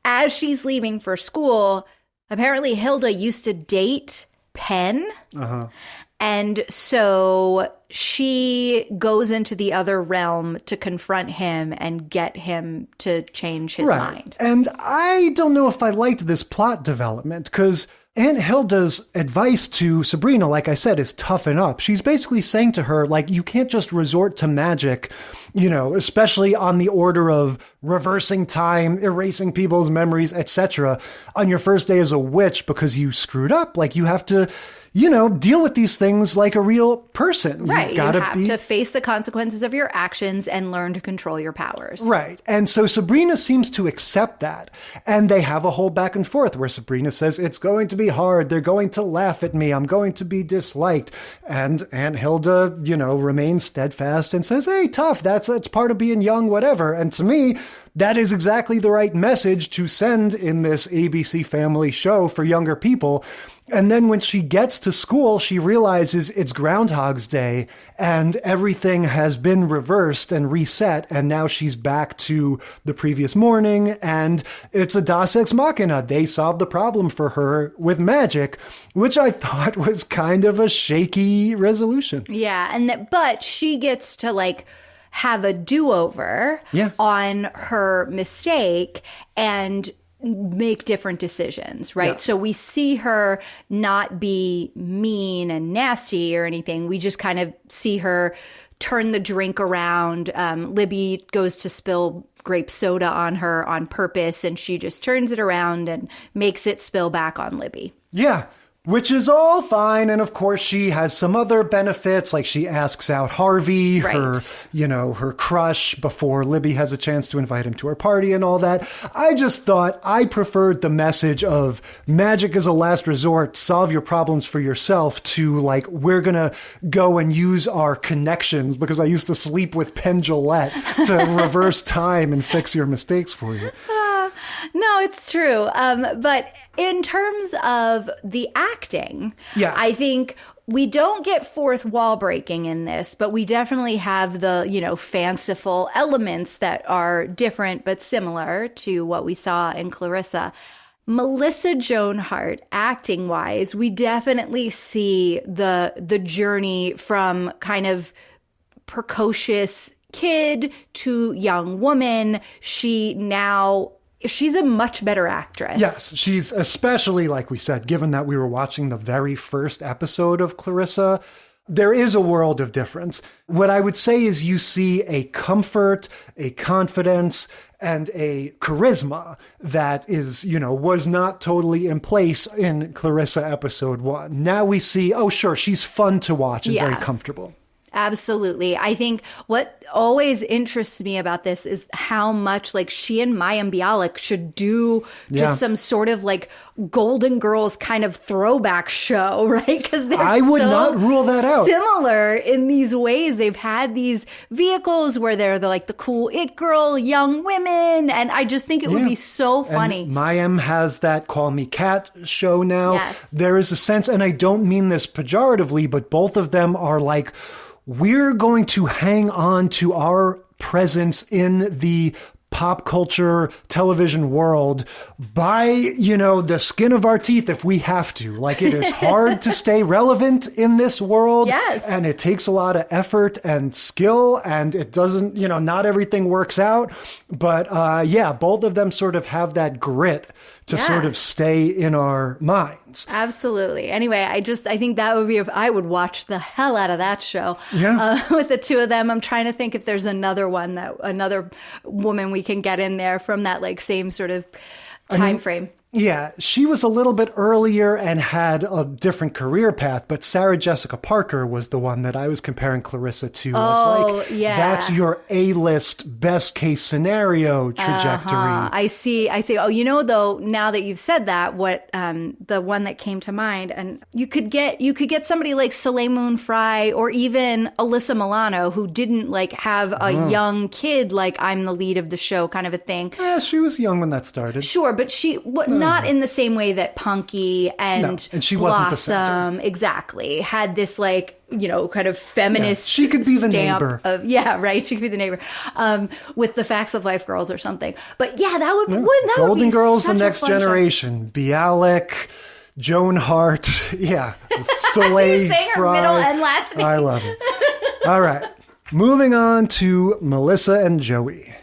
As she's leaving for school, apparently Hilda used to date Penn. Uh-huh. And so she goes into the other realm to confront him and get him to change his mind. And I don't know if I liked this plot development, because Aunt Hilda's advice to Sabrina, like I said, is toughen up. She's basically saying to her, you can't just resort to magic, especially on the order of reversing time, erasing people's memories, etc. on your first day as a witch because you screwed up. You have to... deal with these things like a real person. Right. You have to face the consequences of your actions and learn to control your powers. Right. And so Sabrina seems to accept that. And they have a whole back and forth where Sabrina says, it's going to be hard. They're going to laugh at me. I'm going to be disliked. And Aunt Hilda, remains steadfast and says, hey, tough. That's part of being young, whatever. And to me, that is exactly the right message to send in this ABC Family show for younger people. And then when she gets to school, she realizes it's Groundhog's Day and everything has been reversed and reset. And now she's back to the previous morning and it's a Deus Ex Machina. They solved the problem for her with magic, which I thought was kind of a shaky resolution. Yeah. But she gets to have a do-over on her mistake and make different decisions, right? Yeah. So we see her not be mean and nasty or anything. We just kind of see her turn the drink around. Libby goes to spill grape soda on her on purpose, and she just turns it around and makes it spill back on Libby. Yeah. Which is all fine. And of course, she has some other benefits, like she asks out Harvey, her crush, before Libby has a chance to invite him to her party and all that. I just thought I preferred the message of magic is a last resort, solve your problems for yourself, to we're going to go and use our connections, because I used to sleep with Penn Jillette to reverse time and fix your mistakes for you. No, it's true. But in terms of the acting, I think we don't get fourth wall breaking in this, but we definitely have the, fanciful elements that are different but similar to what we saw in Clarissa. Melissa Joan Hart, acting wise, we definitely see the journey from kind of precocious kid to young woman. She's a much better actress. Yes, she's especially, like we said, given that we were watching the very first episode of Clarissa, there is a world of difference. What I would say is you see a comfort, a confidence, and a charisma that is, was not totally in place in Clarissa episode 1. Now we see, oh, sure, she's fun to watch and very comfortable. Absolutely. I think what always interests me about this is how much like she and Mayim Bialik should do just some sort of like Golden Girls kind of throwback show, right? Because I would not rule that out. Similar in these ways. They've had these vehicles where they're like the cool it girl, young women. And I just think it would be so funny. And Mayim has that Call Me Kat show now. Yes. There is a sense, and I don't mean this pejoratively, but both of them are like, we're going to hang on to our presence in the pop culture television world by, the skin of our teeth if we have to. Like, it is hard to stay relevant in this world. Yes. And it takes a lot of effort and skill, and it doesn't, not everything works out. But both of them sort of have that grit to sort of stay in our minds. Absolutely. Anyway, I think that would be, I would watch the hell out of that show. Yeah. With the two of them. I'm trying to think if there's another woman we can get in there from that like same sort of time frame. Yeah, she was a little bit earlier and had a different career path, but Sarah Jessica Parker was the one that I was comparing Clarissa to as that's your A-list best case scenario trajectory. I see. Oh, though, now that you've said that, what the one that came to mind, and you could get somebody like Soleil Moon Frye or even Alyssa Milano, who didn't like have a young kid like I'm the lead of the show kind of a thing. Yeah, she was young when that started. Sure, but not in the same way that Punky and she Blossom wasn't the center. Exactly had this like kind of feminist. She could be the neighbor. She could be the neighbor with the Facts of Life girls or something. But that would Golden would be Girls, such the a next fun generation. Bialik, Joan Hart, Soleil saying her Frye. middle and last name. I love it. All right, moving on to Melissa and Joey.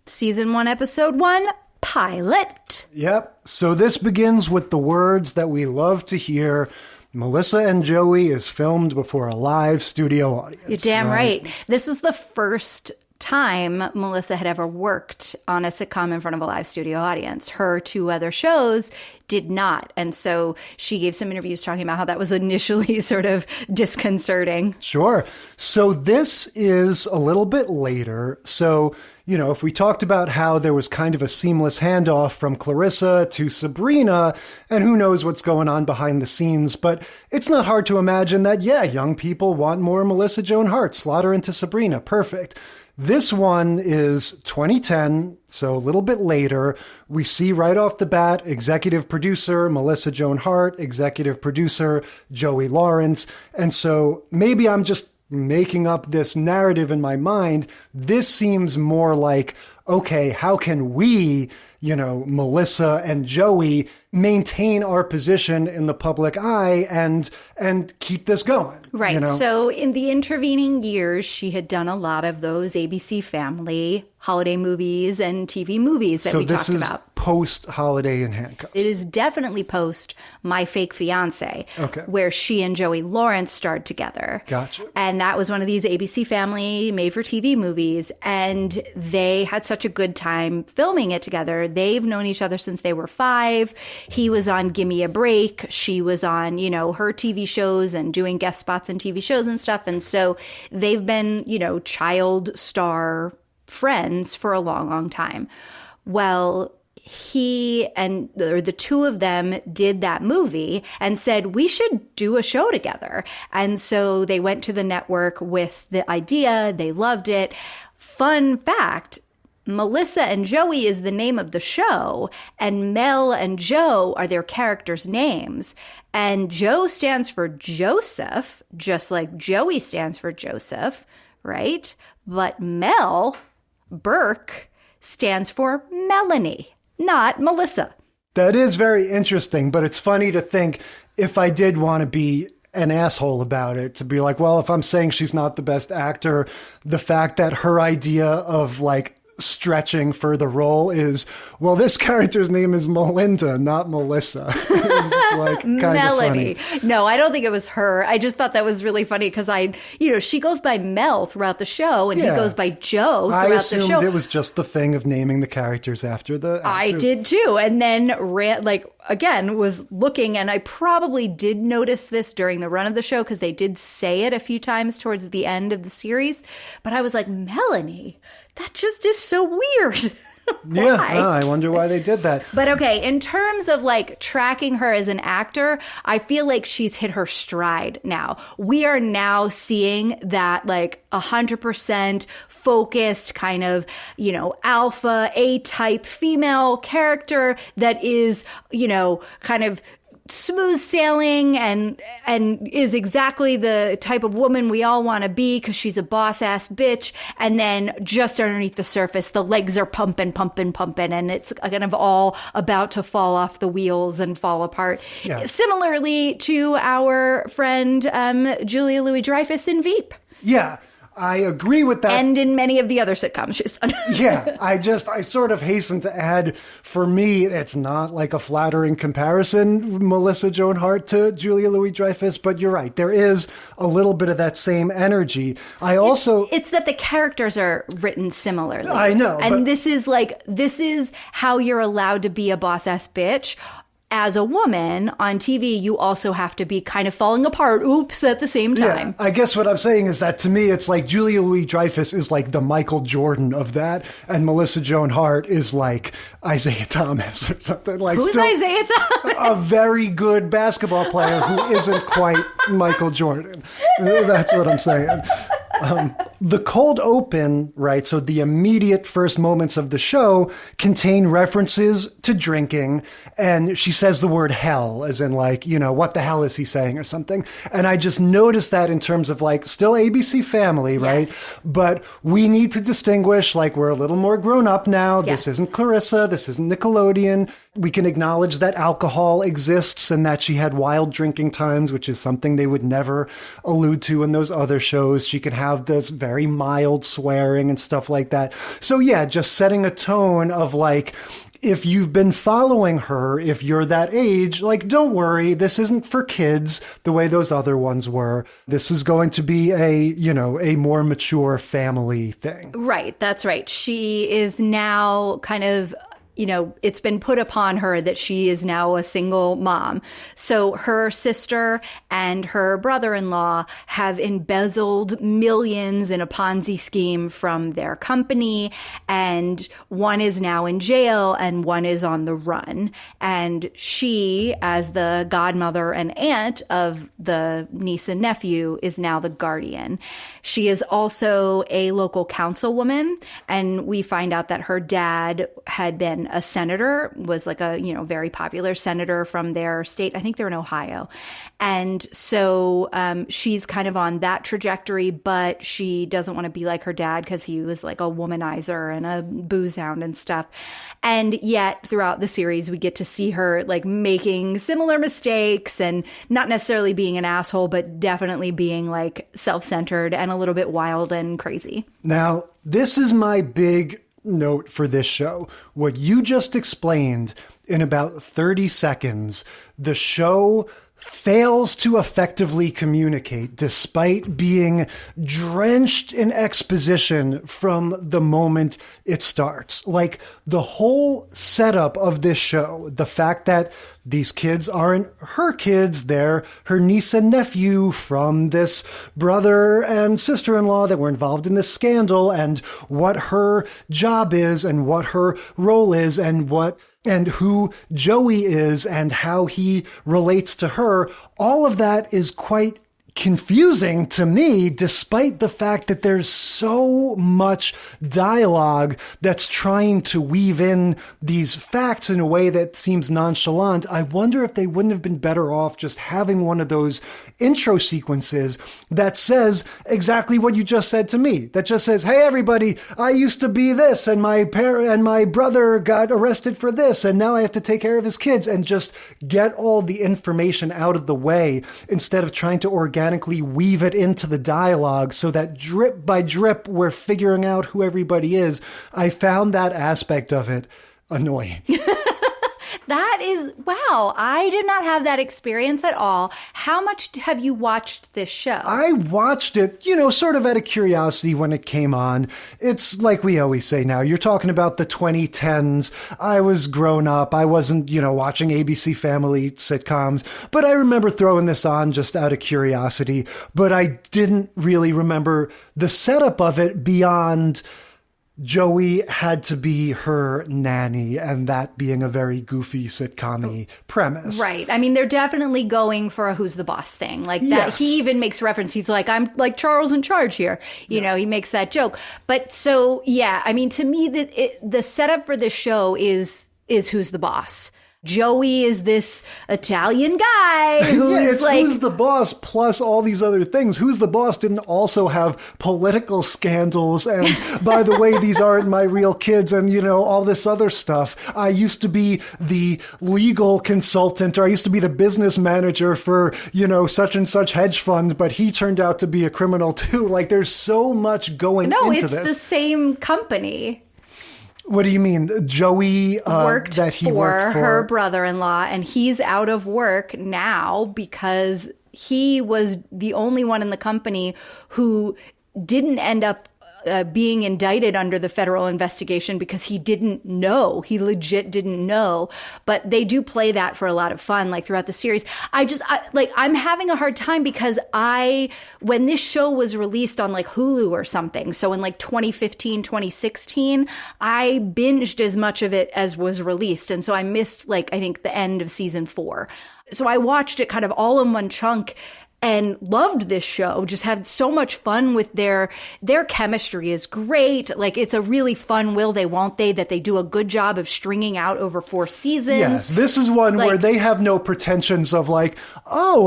Season 1, episode 1. Pilot. Yep. So this begins with the words that we love to hear. Melissa and Joey is filmed before a live studio audience. You're damn right. This is the first time Melissa had ever worked on a sitcom in front of a live studio audience. Her 2 other shows did not. And so she gave some interviews talking about how that was initially sort of disconcerting. Sure. So this is a little bit later. So, if we talked about how there was kind of a seamless handoff from Clarissa to Sabrina, and who knows what's going on behind the scenes, but it's not hard to imagine that, young people want more Melissa Joan Hart. Slot her into Sabrina. Perfect. This one is 2010, so a little bit later. We see right off the bat, executive producer Melissa Joan Hart, executive producer Joey Lawrence. And so maybe I'm just making up this narrative in my mind. This seems more like, okay, how can we, Melissa and Joey maintain our position in the public eye and keep this going? Right. So in the intervening years, she had done a lot of those ABC Family holiday movies and TV movies that we talked about. So this is post-Holiday in Handcuffs. It is definitely post My Fake Fiancé, where she and Joey Lawrence starred together. Gotcha. And that was one of these ABC Family made-for-TV movies. And they had such a good time filming it together. They've known each other since they were 5. He was on Gimme a Break. She was on, her TV shows and doing guest spots in TV shows and stuff. And so they've been, child star friends for a long, long time. Well, the 2 of them did that movie and said, we should do a show together. And so they went to the network with the idea. They loved it. Fun fact, Melissa and Joey is the name of the show, and Mel and Joe are their characters' names. And Joe stands for Joseph, just like Joey stands for Joseph, right? But Mel, Burke, stands for Melanie, not Melissa. That is very interesting, but it's funny to think if I did want to be an asshole about it, to be like, well, if I'm saying she's not the best actor, the fact that her idea of like stretching for the role is, well, this character's name is Melinda, not Melissa. It's like kind Melanie. of funny. No, I don't think it was her. I just thought that was really funny because she goes by Mel throughout the show and he goes by Joe throughout the show. I assumed it was just the thing of naming the characters after the actor. I did too. And then was looking, and I probably did notice this during the run of the show because they did say it a few times towards the end of the series. But I was like, Melanie, that just is so weird. Yeah, I wonder why they did that. But okay, in terms of like tracking her as an actor, I feel like she's hit her stride now. We are now seeing that like 100% focused kind of, alpha A-type female character that is, kind of smooth sailing and is exactly the type of woman we all want to be because she's a boss ass bitch. And then just underneath the surface, the legs are pumping, and it's kind of all about to fall off the wheels and fall apart. Yeah. Similarly to our friend Julia Louis-Dreyfus in Veep. Yeah. I agree with that. And in many of the other sitcoms she's done. Yeah, I sort of hasten to add, for me, it's not like a flattering comparison, Melissa Joan Hart to Julia Louis-Dreyfus, but you're right. There is a little bit of that same energy. It's that the characters are written similarly. I know. And this is how you're allowed to be a boss-ass bitch. As a woman on TV, you also have to be kind of falling apart, at the same time. Yeah, I guess what I'm saying is that to me, it's like Julia Louis-Dreyfus is like the Michael Jordan of that, and Melissa Joan Hart is like Isaiah Thomas or something. Like Who's Isaiah Thomas? A very good basketball player who isn't quite Michael Jordan. That's what I'm saying. The cold open, right, so the immediate first moments of the show contain references to drinking, and she says the word hell, as in like, what the hell is he saying or something. And I just noticed that in terms of like, still ABC Family, right? Yes. But we need to distinguish, like, we're a little more grown up now. Yes. This isn't Clarissa. This isn't Nickelodeon. We can acknowledge that alcohol exists and that she had wild drinking times, which is something they would never allude to in those other shows. She could have this very mild swearing and stuff like that. So yeah, just setting a tone of like, if you've been following her, if you're that age, like, don't worry, this isn't for kids the way those other ones were. This is going to be a more mature family thing. Right. That's right. She is now kind of, it's been put upon her that she is now a single mom. So her sister and her brother-in-law have embezzled millions in a Ponzi scheme from their company. And one is now in jail and one is on the run. And she, as the godmother and aunt of the niece and nephew, is now the guardian. She is also a local councilwoman. And we find out that her dad had been a senator, was like a, very popular senator from their state. I think they're in Ohio. And so she's kind of on that trajectory, but she doesn't want to be like her dad because he was like a womanizer and a booze hound and stuff. And yet throughout the series, we get to see her like making similar mistakes and not necessarily being an asshole, but definitely being like self-centered and a little bit wild and crazy. Now, this is my big note for this show. What you just explained in about 30 seconds, the show fails to effectively communicate despite being drenched in exposition from the moment it starts. Like, the whole setup of this show, the fact that these kids aren't her kids, they're her niece and nephew from this brother and sister-in-law that were involved in this scandal, and what her job is and what her role is and who Joey is and how he relates to her. All of that is quite confusing to me, despite the fact that there's so much dialogue that's trying to weave in these facts in a way that seems nonchalant. I wonder if they wouldn't have been better off just having one of those intro sequences that says exactly what you just said to me. That just says, hey, everybody, I used to be this, and my brother got arrested for this, and now I have to take care of his kids, and just get all the information out of the way instead of trying to organically weave it into the dialogue so that drip by drip we're figuring out who everybody is. I found that aspect of it annoying. That is, wow, I did not have that experience at all. How much have you watched this show? I watched it, sort of out of curiosity when it came on. It's like we always say now, you're talking about the 2010s. I was grown up. I wasn't, watching ABC Family sitcoms, but I remember throwing this on just out of curiosity. But I didn't really remember the setup of it beyond Joey had to be her nanny, and that being a very goofy sitcom-y premise. Right. I mean, they're definitely going for a who's the boss thing. Like that. Yes. He even makes reference. He's like, I'm like Charles in charge here. You know, he makes that joke. But so, yeah, I mean, to me, the setup for this show is who's the boss. Joey is this Italian guy who's who's the boss plus all these other things. Who's the boss didn't also have political scandals and by the way, these aren't my real kids and all this other stuff. I used to be the legal consultant, or I used to be the business manager for such and such hedge fund, but he turned out to be a criminal too. Like there's so much going into this. No, it's the same company. What do you mean? Joey worked worked for for her brother-in-law, and he's out of work now because he was the only one in the company who didn't end up being indicted under the federal investigation because he didn't know. He legit didn't know. But they do play that for a lot of fun, like throughout the series. I'm having a hard time because when this show was released on like Hulu or something, so in like 2015, 2016, I binged as much of it as was released. And so I missed I think the end of season 4. So I watched it kind of all in one chunk and loved this show, just had so much fun with their chemistry is great. Like it's a really fun will they, won't they, that they do a good job of stringing out over 4 seasons. Yes, this is one where they have no pretensions of a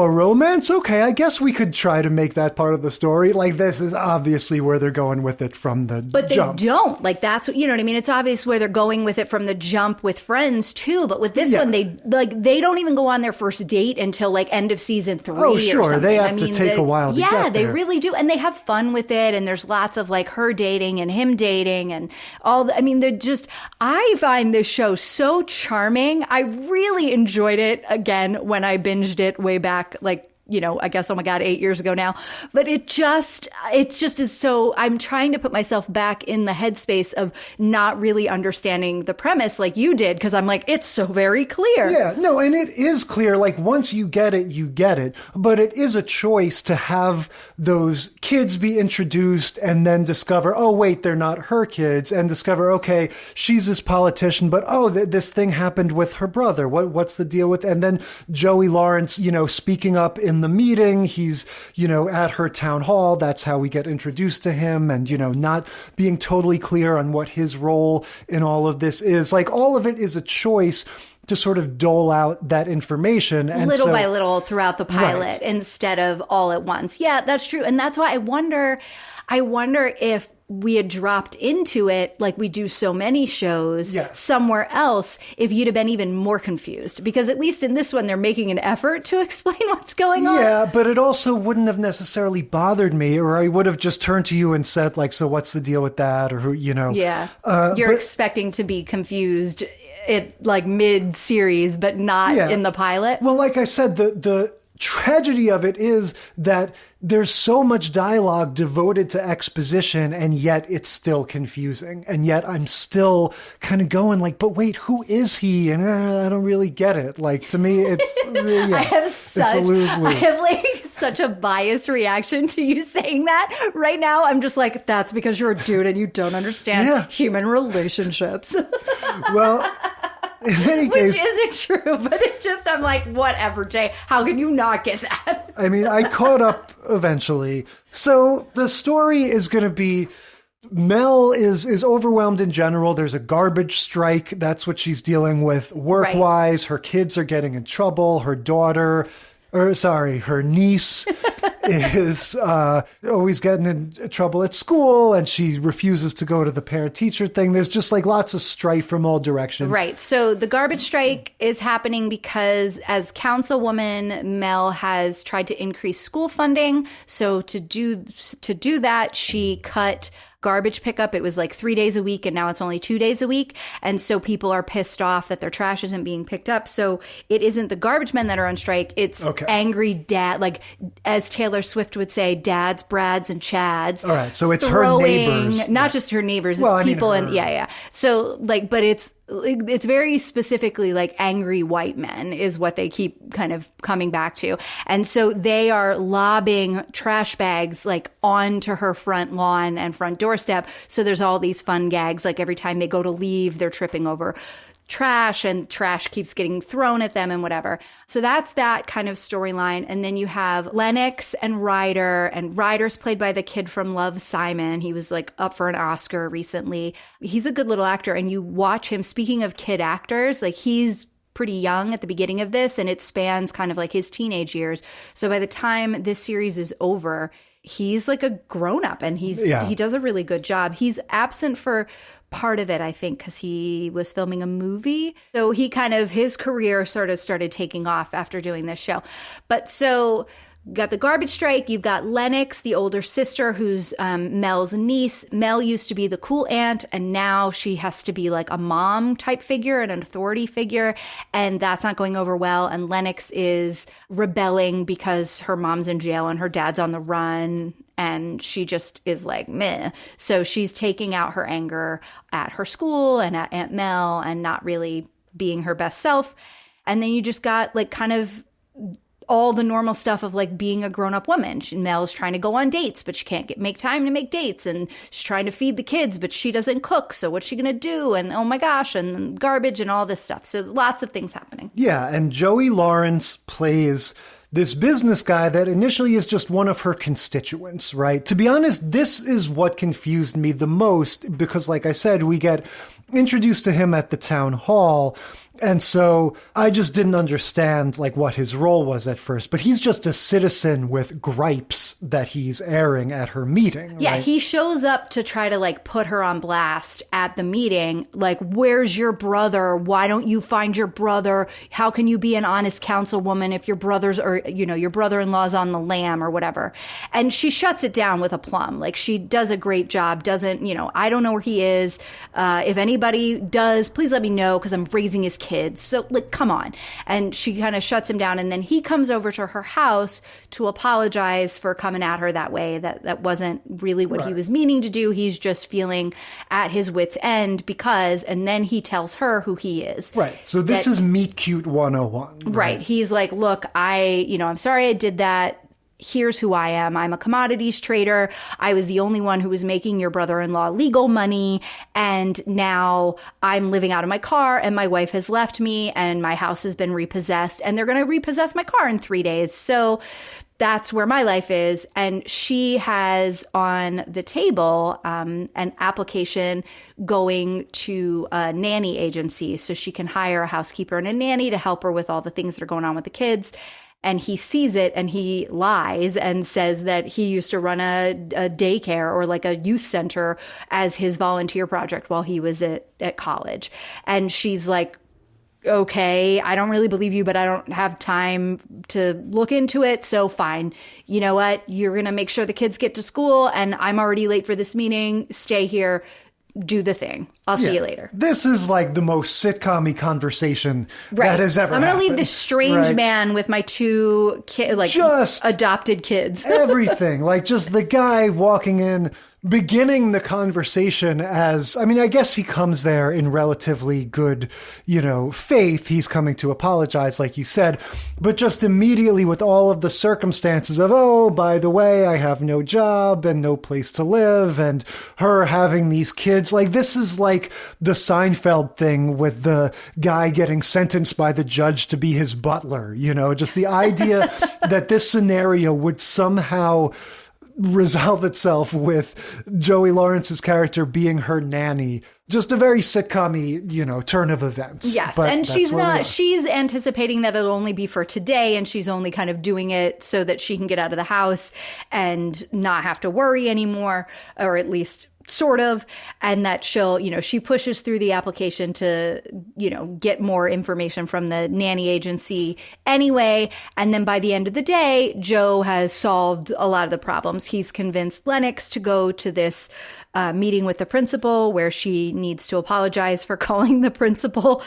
romance? Okay, I guess we could try to make that part of the story. Like this is obviously where they're going with it from the jump. But they don't. Like that's, you know what I mean? It's obvious where they're going with it from the jump with Friends too. But with this one, they don't even go on their first date until end of season 3 or something. They have to take a while to get there. Yeah, they really do. And they have fun with it. And there's lots of her dating and him dating and all. I find this show so charming. I really enjoyed it again when I binged it way back, I guess, oh my God, 8 years ago now. But it just is so, I'm trying to put myself back in the headspace of not really understanding the premise like you did, because I'm like, it's so very clear. Yeah, no, and it is clear. Once you get it, you get it. But it is a choice to have those kids be introduced and then discover, oh, wait, they're not her kids, and discover, okay, she's this politician, but this thing happened with her brother. What's the deal with, and then Joey Lawrence, speaking up in the meeting, he's, at her town hall. That's how we get introduced to him, and, not being totally clear on what his role in all of this is. All of it is a choice to sort of dole out that information. And little by little throughout the pilot instead of all at once. Yeah, that's true. And that's why I wonder if we had dropped into it like we do so many shows somewhere else, if you'd have been even more confused. Because at least in this one, they're making an effort to explain what's going on. Yeah, but it also wouldn't have necessarily bothered me, or I would have just turned to you and said, so what's the deal with that? Or, Yeah, you're expecting to be confused mid-series, but not in the pilot. Well, like I said, the tragedy of it is that there's so much dialogue devoted to exposition, and yet it's still confusing. And yet I'm still kind of going but wait, who is he? And I don't really get it. To me, it's, it's a lose-lose. I have such a biased reaction to you saying that right now. I'm just that's because you're a dude and you don't understand human relationships. Well, In any case, which isn't true, but it just, I'm like, whatever, Jay. How can you not get that? I mean, I caught up eventually. So the story is going to be Mel is overwhelmed in general. There's a garbage strike. That's what she's dealing with work-wise. Her kids are getting in trouble. Her niece is always getting in trouble at school, and she refuses to go to the parent-teacher thing. There's just like lots of strife from all directions. Right. So the garbage strike is happening because as councilwoman, Mel has tried to increase school funding. So to do that, she cut garbage pickup. It was like 3 days a week, and now it's only 2 days a week. And so people are pissed off that their trash isn't being picked up. So it isn't the garbage men that are on strike. It's angry dad, like as Taylor Swift would say, dads, Brads, and Chads. All right. So it's her neighbors. Not just her neighbors. It's people. And yeah. So like, but it's very specifically like angry white men is what they keep kind of coming back to. And so they are lobbing trash bags like onto her front lawn and front doorstep. So there's all these fun gags. Like every time they go to leave, they're tripping over trash and trash keeps getting thrown at them and whatever. So that's that kind of storyline. And then you have Lennox and Ryder's played by the kid from Love, Simon. He was like up for an Oscar recently. He's a good little actor, and you watch him. Speaking of kid actors, like he's pretty young at the beginning of this, and it spans kind of like his teenage years. So by the time this series is over, he's like a grown-up, and he does a really good job. He's absent for part of it, I think, because he was filming a movie. So he kind of, his career sort of started taking off after doing this show. But so got the garbage strike. You've got Lennox, the older sister, who's Mel's niece. Mel used to be the cool aunt, and now she has to be like a mom type figure and an authority figure, and that's not going over well. And Lennox is rebelling because her mom's in jail and her dad's on the run, and she just is like, meh. So she's taking out her anger at her school and at Aunt Mel and not really being her best self. And then you just got like kind of all the normal stuff of like being a grown-up woman. Mel's trying to go on dates, but she can't make time to make dates. And she's trying to feed the kids, but she doesn't cook. So what's she going to do? And oh my gosh, and garbage and all this stuff. So lots of things happening. Yeah, and Joey Lawrence plays this business guy that initially is just one of her constituents, right? To be honest, this is what confused me the most because, like I said, we get introduced to him at the town hall. And so I just didn't understand like what his role was at first, but he's just a citizen with gripes that he's airing at her meeting. Yeah, right? He shows up to try to like put her on blast at the meeting. Like, where's your brother? Why don't you find your brother? How can you be an honest councilwoman if your brother's or, you know, your brother-in-law's on the lam or whatever? And she shuts it down with aplomb. Like, she does a great job. Doesn't, you know, I don't know where he is. If anybody does, please let me know because I'm raising his kids. So like, come on. And she kind of shuts him down. And then he comes over to her house to apologize for coming at her that way. That wasn't really what he was meaning to do. He's just feeling at his wit's end because, and then he tells her who he is. Right. So this is Meet Cute 101. Right. He's like, look, I'm sorry I did that. Here's who I am. I'm a commodities trader. I was the only one who was making your brother-in-law legal money. And now I'm living out of my car and my wife has left me and my house has been repossessed and they're going to repossess my car in 3 days. So that's where my life is. And she has on the table an application going to a nanny agency so she can hire a housekeeper and a nanny to help her with all the things that are going on with the kids. And he sees it and he lies and says that he used to run a daycare or like a youth center as his volunteer project while he was at college. And she's like, okay, I don't really believe you, but I don't have time to look into it. So fine. You know what? You're going to make sure the kids get to school and I'm already late for this meeting. Stay here. Do the thing. I'll see you later. This is like the most sitcom-y conversation that has ever happened. I'm going to leave this strange man with my two adopted kids. Everything. Like just the guy walking in beginning the conversation as, I mean, I guess he comes there in relatively good, faith. He's coming to apologize, like you said, but just immediately with all of the circumstances of, oh, by the way, I have no job and no place to live, and her having these kids. Like, this is like the Seinfeld thing with the guy getting sentenced by the judge to be his butler, just the idea that this scenario would somehow resolve itself with Joey Lawrence's character being her nanny. Just a very sitcom-y, turn of events. Yes, but and she's anticipating that it'll only be for today, and she's only kind of doing it so that she can get out of the house and not have to worry anymore, or at least sort of, and that she'll, she pushes through the application to, get more information from the nanny agency anyway. And then by the end of the day, Joe has solved a lot of the problems. He's convinced Lennox to go to this meeting with the principal where she needs to apologize for calling the principal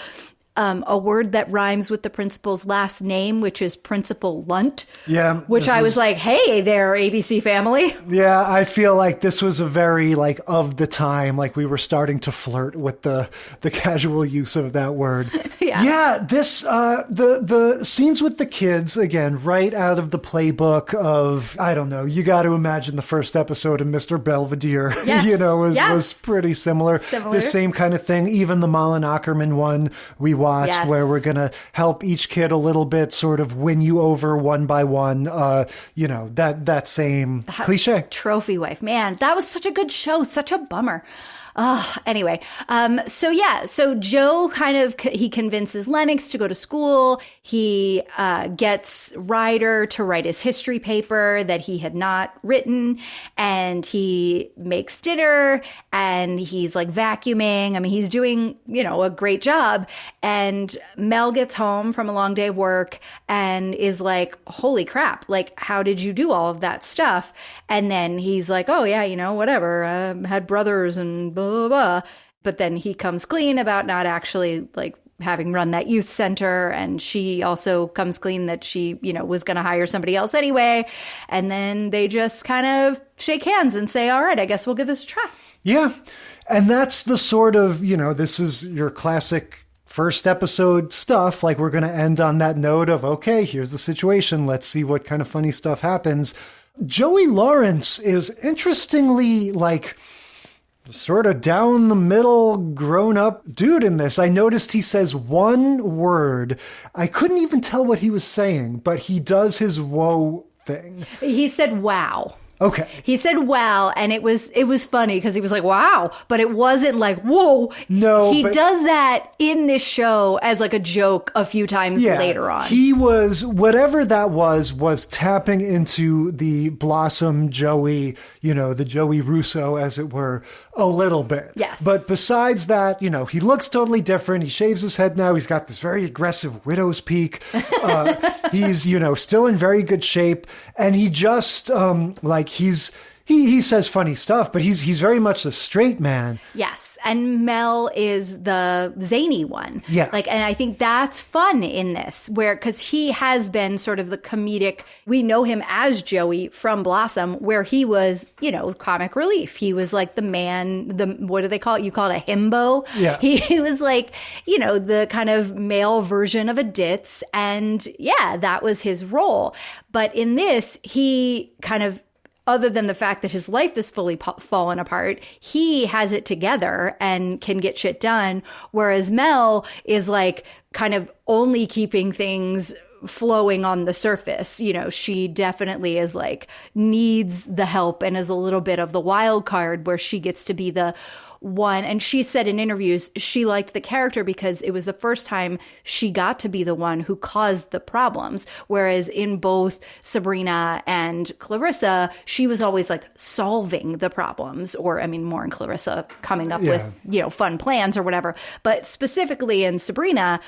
a word that rhymes with the principal's last name, which is Principal Lunt. Yeah. Which I was like, hey there, ABC family. Yeah, I feel like this was a very, of the time, we were starting to flirt with the casual use of that word. Yeah, this, the scenes with the kids, again, right out of the playbook of, I don't know, you got to imagine the first episode of Mr. Belvedere, yes. Was pretty similar. The same kind of thing. Even the Malin Ackerman one we watched, where we're going to help each kid a little bit, sort of win you over one by one. That same cliche. Trophy wife. Man, that was such a good show. Such a bummer. Anyway, so Joe he convinces Lennox to go to school. He gets Ryder to write his history paper that he had not written, and he makes dinner, and he's vacuuming. I mean, he's doing, a great job. And Mel gets home from a long day of work and is like, holy crap, how did you do all of that stuff? And then he's like, oh yeah, whatever. Had brothers and blah, blah, blah. But then he comes clean about not actually having run that youth center. And she also comes clean that she, was going to hire somebody else anyway. And then they just kind of shake hands and say, all right, I guess we'll give this a try. Yeah. And that's the sort of, this is your classic first episode stuff. We're going to end on that note of, okay, here's the situation. Let's see what kind of funny stuff happens. Joey Lawrence is interestingly sort of down the middle, grown up dude in this. I noticed he says one word. I couldn't even tell what he was saying, but he does his whoa thing. He said, wow. Okay. He said, wow. And it was funny because he was like, wow, but it wasn't whoa. No. He does that in this show as a joke a few times later on. He was, whatever that was tapping into the Blossom Joey, the Joey Russo, as it were, a little bit. Yes. But besides that, he looks totally different. He shaves his head now. He's got this very aggressive widow's peak. He's, still in very good shape. And he just, he says funny stuff, but he's very much a straight man. Yes. And Mel is the zany one. Yeah. And I think that's fun in this, because he has been sort of the comedic, we know him as Joey from Blossom, where he was, comic relief. He was the man, what do they call it? You call it a himbo. Yeah. He was the kind of male version of a ditz. And yeah, that was his role. But in this, he kind of, other than the fact that his life is fully fallen apart, he has it together and can get shit done. Whereas Mel is kind of only keeping things flowing on the surface. She definitely is needs the help and is a little bit of the wild card where she gets to be the one. And she said in interviews, she liked the character because it was the first time she got to be the one who caused the problems. Whereas in both Sabrina and Clarissa, she was always solving the problems, or more in Clarissa, coming up with, fun plans or whatever. But specifically in Sabrina,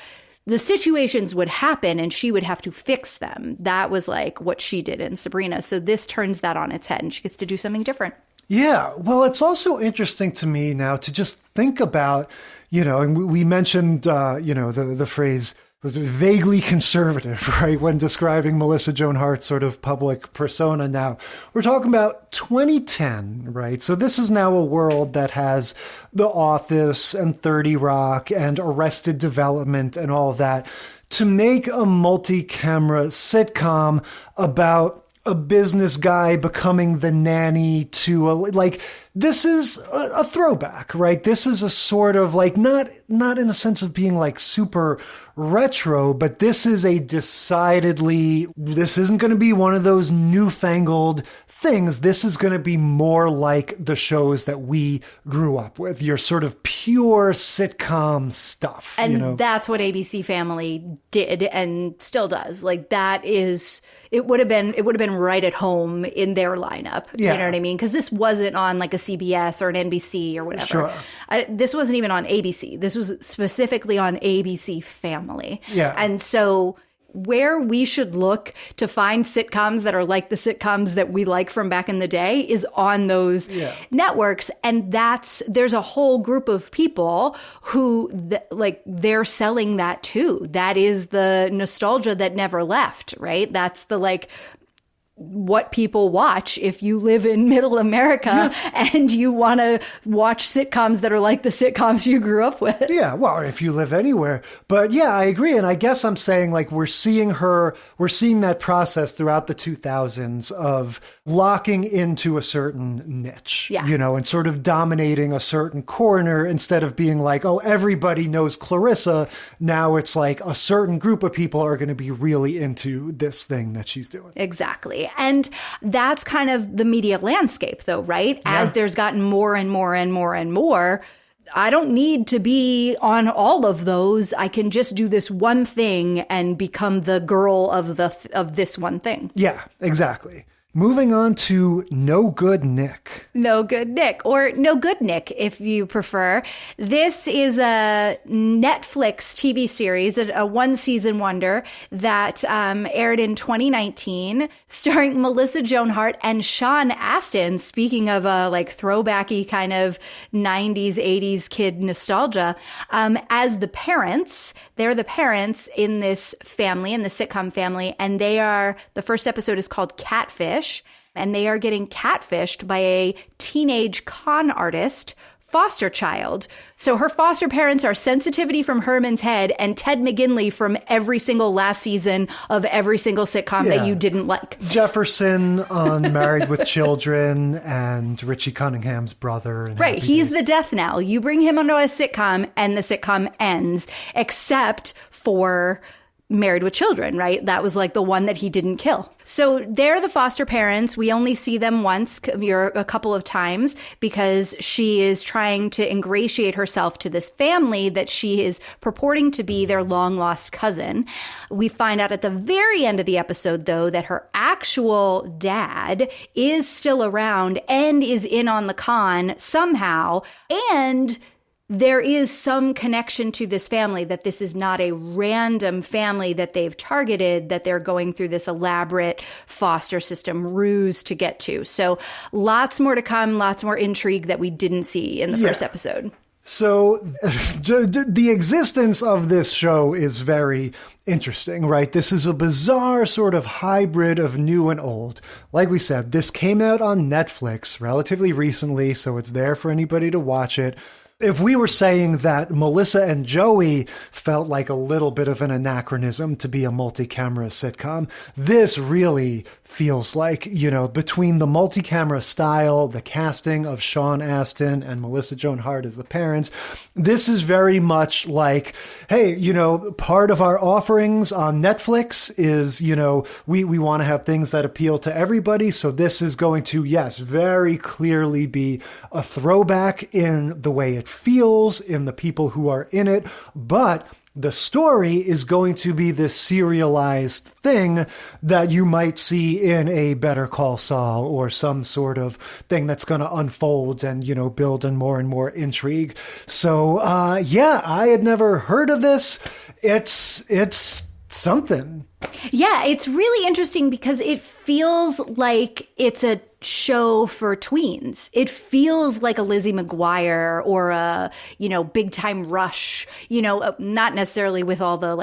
the situations would happen and she would have to fix them. That was what she did in Sabrina. So this turns that on its head and she gets to do something different. Yeah. Well, it's also interesting to me now to just think about, and we mentioned, the phrase vaguely conservative, right, when describing Melissa Joan Hart's sort of public persona now. We're talking about 2010, right? So this is now a world that has The Office and 30 Rock and Arrested Development and all of that. To make a multi-camera sitcom about a business guy becoming the nanny to this is a throwback, right? This is a sort of not in a sense of being super retro, but this is this isn't going to be one of those newfangled things. This is going to be more like the shows that we grew up with, your sort of pure sitcom stuff. And that's what ABC Family did and still does. It would have been right at home in their lineup. Yeah. You know what I mean? Because this wasn't on a CBS or an NBC or whatever. Sure. This wasn't even on ABC. This was specifically on ABC Family. Yeah. And so where we should look to find sitcoms that are like the sitcoms that we like from back in the day is on those networks. And there's a whole group of people who they're selling that too. That is the nostalgia that never left, right? That's the what people watch if you live in middle America and you want to watch sitcoms that are like the sitcoms you grew up with. Yeah, well, if you live anywhere. But yeah, I agree. And I guess I'm saying we're seeing that process throughout the 2000s of locking into a certain niche, and sort of dominating a certain corner instead of being everybody knows Clarissa. Now it's a certain group of people are going to be really into this thing that she's doing. Exactly. And that's kind of the media landscape, though, right? As there's gotten more and more and more and more, I don't need to be on all of those. I can just do this one thing and become the girl of this one thing. Yeah, exactly. Moving on to No Good Nick. No Good Nick, or No Good Nick, if you prefer. This is a Netflix TV series, a one-season wonder that aired in 2019, starring Melissa Joan Hart and Sean Astin. Speaking of throwbacky kind of 90s, 80s kid nostalgia, as the parents. They're the parents in this family, in the sitcom family, and the first episode is called Catfish. And they are getting catfished by a teenage con artist foster child. So her foster parents are Sensitivity from Herman's Head and Ted McGinley from every single last season of every single sitcom that you didn't like. Jefferson on Married with Children and Richie Cunningham's brother. And right. He's the death knell. You bring him onto a sitcom and the sitcom ends, except for Married with Children, right? That was the one that he didn't kill. So they're the foster parents. We only see them once, a couple of times, because she is trying to ingratiate herself to this family that she is purporting to be their long-lost cousin. We find out at the very end of the episode, though, that her actual dad is still around and is in on the con somehow, and there is some connection to this family, that this is not a random family that they've targeted, that they're going through this elaborate foster system ruse to get to. So lots more to come, lots more intrigue that we didn't see in the first episode. So the existence of this show is very interesting, right? This is a bizarre sort of hybrid of new and old. Like we said, this came out on Netflix relatively recently, so it's there for anybody to watch it. If we were saying that Melissa and Joey felt like a little bit of an anachronism to be a multi-camera sitcom, this really feels like, between the multi-camera style, the casting of Sean Astin and Melissa Joan Hart as the parents, this is very much like, hey, part of our offerings on Netflix is, we want to have things that appeal to everybody. So this is going to, yes, very clearly be a throwback in the way it feels, in the people who are in it, but the story is going to be this serialized thing that you might see in a Better Call Saul or some sort of thing that's going to unfold and, build in more and more intrigue. So, I had never heard of this. It's something. Yeah, it's really interesting because it feels like it's a show for tweens. It feels like a Lizzie McGuire or a, Big Time Rush, not necessarily with all the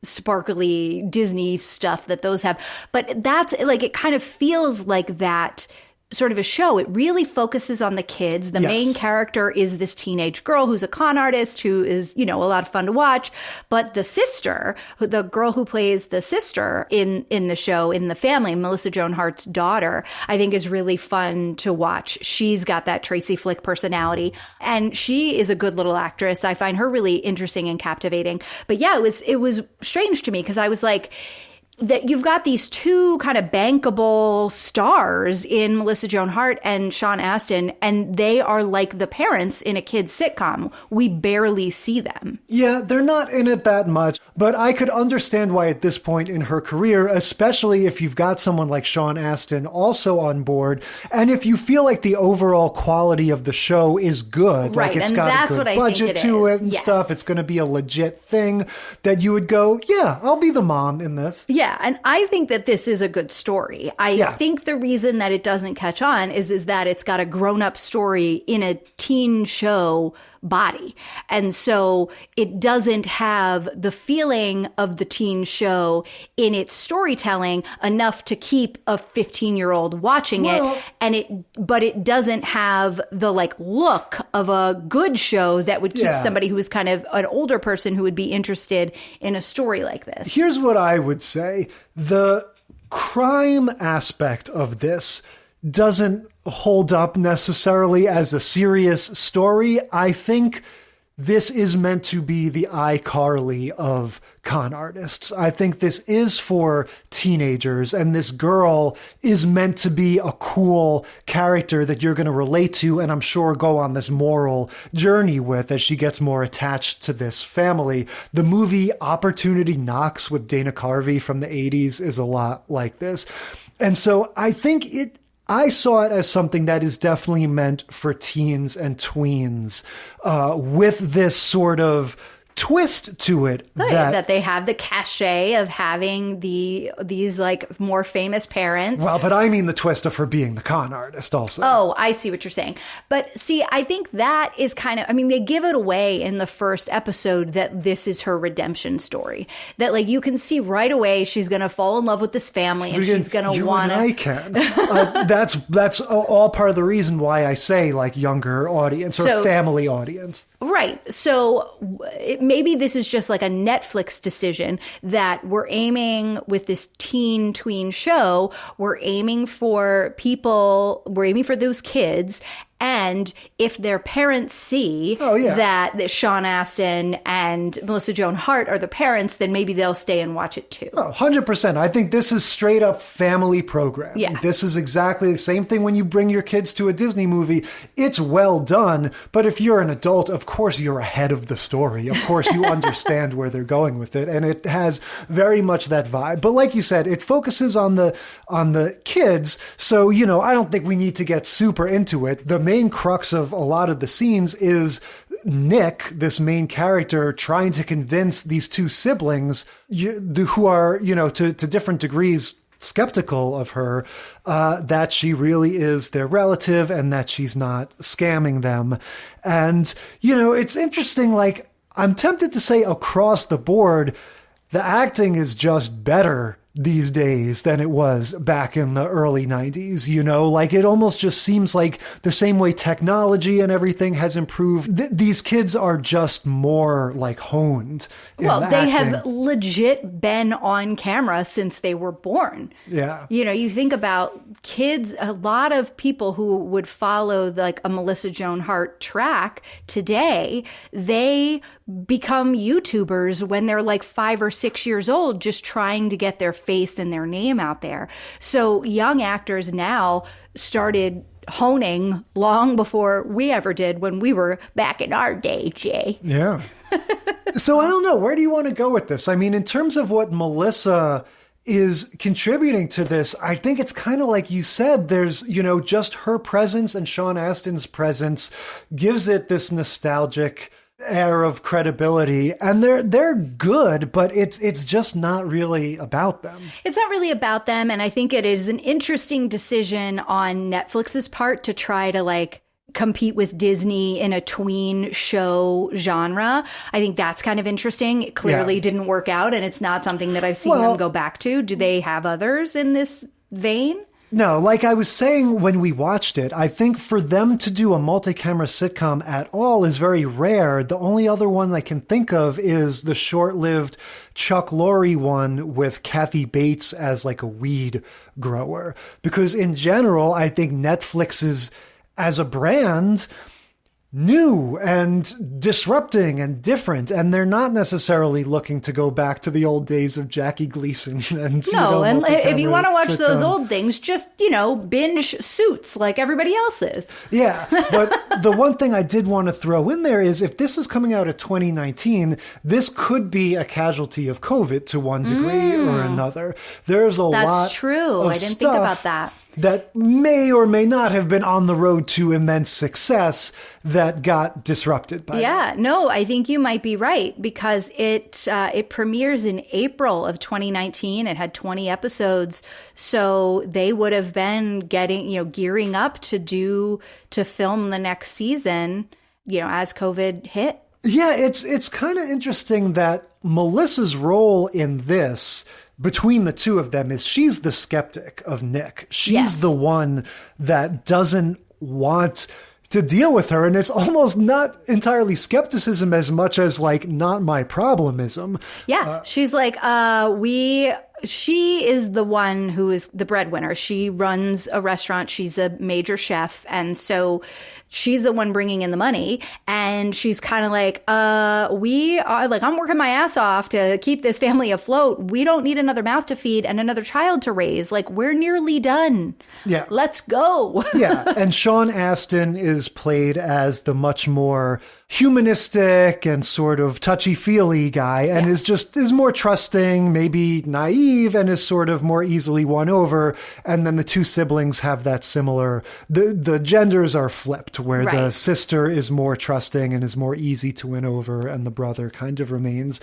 sparkly Disney stuff that those have. But that's like, it kind of feels like that sort of a show. It really focuses on the kids. The main character is this teenage girl who's a con artist who is, a lot of fun to watch. But the sister, the girl who plays the sister in the show, in the family, Melissa Joan Hart's daughter, I think is really fun to watch. She's got that Tracy Flick personality, and she is a good little actress. I find her really interesting and captivating. But yeah, it was strange to me because I was like, that you've got these two kind of bankable stars in Melissa Joan Hart and Sean Astin, and they are like the parents in a kid's sitcom. We barely see them. Yeah, they're not in it that much, but I could understand why at this point in her career, especially if you've got someone like Sean Astin also on board, and if you feel like the overall quality of the show is good, right, like it's and got that's a good what budget to it and stuff, it's going to be a legit thing, that you would go, yeah, I'll be the mom in this. Yeah, and I think that this is a good story. I think the reason that it doesn't catch on is that it's got a grown-up story in a teen show body. And so it doesn't have the feeling of the teen show in its storytelling enough to keep a 15-year-old watching it. But it doesn't have the look of a good show that would keep somebody who is kind of an older person who would be interested in a story like this. Here's what I would say. The crime aspect of this doesn't hold up necessarily as a serious story. I think this is meant to be the iCarly of con artists. I think this is for teenagers, and this girl is meant to be a cool character that you're going to relate to, and I'm sure go on this moral journey with as she gets more attached to this family. The movie Opportunity Knocks with Dana Carvey from the 80s is a lot like this. And so I think I saw it as something that is definitely meant for teens and tweens, with this sort of twist to it. That they have the cachet of having these more famous parents. Well, but I mean the twist of her being the con artist also. Oh, I see what you're saying. But see, I think that is kind of, they give it away in the first episode that this is her redemption story. That you can see right away she's going to fall in love with this family and she's going to want to. I can. That's all part of the reason why I say younger audience or family audience. Right. So maybe this is just like a Netflix decision that we're aiming with this tween show. We're aiming for those kids. And if their parents see that Sean Astin and Melissa Joan Hart are the parents, then maybe they'll stay and watch it too. Oh, 100%. I think this is straight up family programming. Yeah. This is exactly the same thing when you bring your kids to a Disney movie. It's well done, but if you're an adult, of course you're ahead of the story. Of course you understand where they're going with it, and it has very much that vibe. But like you said, it focuses on the kids, so I don't think we need to get super into it. The main crux of a lot of the scenes is Nick, this main character, trying to convince these two siblings who are, to different degrees skeptical of her, that she really is their relative and that she's not scamming them. And, it's interesting, I'm tempted to say across the board, the acting is just better these days than it was back in the early 90s, it almost just seems like the same way technology and everything has improved. These kids are just more honed. Well, they have legit been on camera since they were born. Yeah. You think about kids, a lot of people who would follow a Melissa Joan Hart track today, they become YouTubers when they're 5 or 6 years old, just trying to get their face and their name out there. So young actors now started honing long before we ever did when we were back in our day, Jay. Yeah. So I don't know. Where do you want to go with this? In terms of what Melissa is contributing to this, I think it's kind of like you said, there's, just her presence and Sean Astin's presence gives it this nostalgic air of credibility, and they're good, but it's just not really about them. It's not really about them, and I think it is an interesting decision on Netflix's part to try to compete with Disney in a tween show genre. I think that's kind of interesting. It clearly didn't work out, and it's not something that I've seen them go back to. Do they have others in this vein? No, like I was saying when we watched it, I think for them to do a multi-camera sitcom at all is very rare. The only other one I can think of is the short-lived Chuck Lorre one with Kathy Bates as like a weed grower. Because in general, I think Netflix is, as a brand, new and disrupting and different, and they're not necessarily looking to go back to the old days of Jackie Gleason and and if you want to watch those old things, just binge Suits like everybody else is. Yeah, but the one thing I did want to throw in there is if this is coming out of 2019, this could be a casualty of COVID to one degree or another. There's lot. That's true. I didn't think about that. That may or may not have been on the road to immense success that got disrupted by that. No, I think you might be right, because it premieres in April of 2019. It had 20 episodes, so they would have been gearing up to film the next season, as COVID hit. Yeah, it's kind of interesting that Melissa's role in this, between the two of them, is she's the skeptic of Nick. She's the one that doesn't want to deal with her. And it's almost not entirely skepticism as much as like not my problemism. Yeah. She's like, she is the one who is the breadwinner. She runs a restaurant. She's a major chef. And so she's the one bringing in the money. And she's kind of like, I'm working my ass off to keep this family afloat. We don't need another mouth to feed and another child to raise. Like, we're nearly done. Yeah. Let's go. Yeah. And Sean Astin is played as the much more humanistic and sort of touchy-feely guy, and is more trusting, maybe naive, and is sort of more easily won over. And then the two siblings have that similar, the genders are flipped, where the sister is more trusting and is more easy to win over, and the brother kind of remains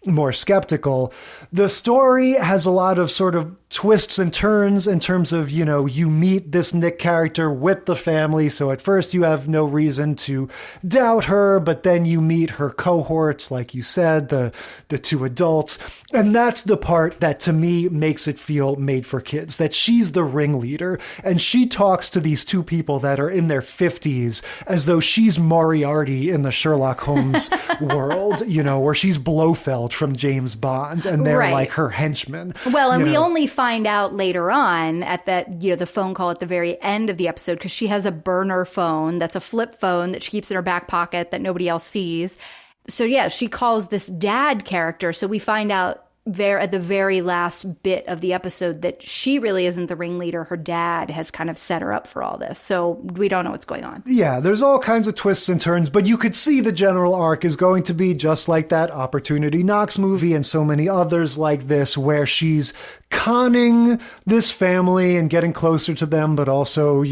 more skeptical. The story has a lot of sort of twists and turns in terms of, you meet this Nick character with the family. So at first you have no reason to doubt her, but then you meet her cohorts, like you said, the two adults. And that's the part that to me makes it feel made for kids, that she's the ringleader. And she talks to these two people that are in their 50s as though she's Moriarty in the Sherlock Holmes world, or she's Blofeld from James Bond, and they're like her henchmen. Well, and we only find out later on at that, the phone call at the very end of the episode, because she has a burner phone that's a flip phone that she keeps in her back pocket that nobody else sees. So yeah, she calls this dad character. So we find out there at the very last bit of the episode that she really isn't the ringleader. Her dad has kind of set her up for all this. So we don't know what's going on. Yeah, there's all kinds of twists and turns, but you could see the general arc is going to be just like that Opportunity Knocks movie and so many others like this, where she's conning this family and getting closer to them, but also,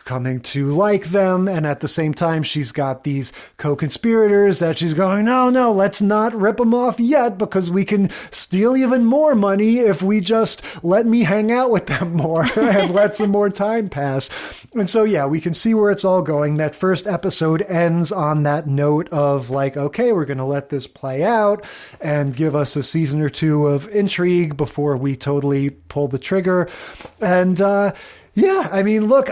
coming to like them. And at the same time, she's got these co-conspirators that she's going, no, let's not rip them off yet, because we can steal even more money if we just let me hang out with them more and let some more time pass. And so, yeah, we can see where it's all going. That first episode ends on that note of like, okay, we're going to let this play out and give us a season or two of intrigue before we totally pull the trigger. And look,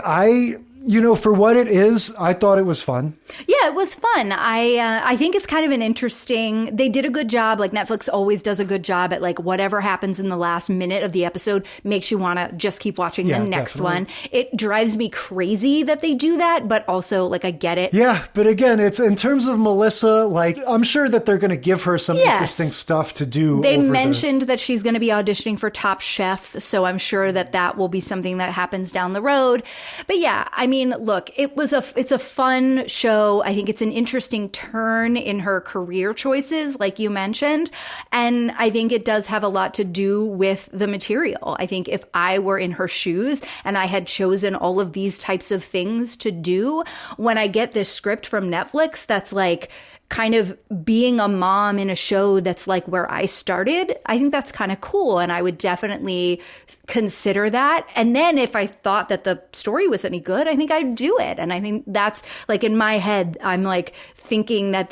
for what it is, I thought it was fun. Yeah, it was fun. I think it's kind of an interesting, they did a good job. Like Netflix always does a good job at like whatever happens in the last minute of the episode makes you want to just keep watching the next one. It drives me crazy that they do that, but also like I get it. Yeah, but again, it's in terms of Melissa, like I'm sure that they're going to give her some interesting stuff to do. They mentioned that she's going to be auditioning for Top Chef, so I'm sure that will be something that happens down the road. But yeah, I mean, look, it's a fun show. I think it's an interesting turn in her career choices, like you mentioned. And I think it does have a lot to do with the material. I think if I were in her shoes and I had chosen all of these types of things to do, when I get this script from Netflix that's like, kind of being a mom in a show that's like where I started, I think that's kind of cool. And I would definitely consider that. And then if I thought that the story was any good, I think I'd do it. And I think that's like in my head, I'm like thinking that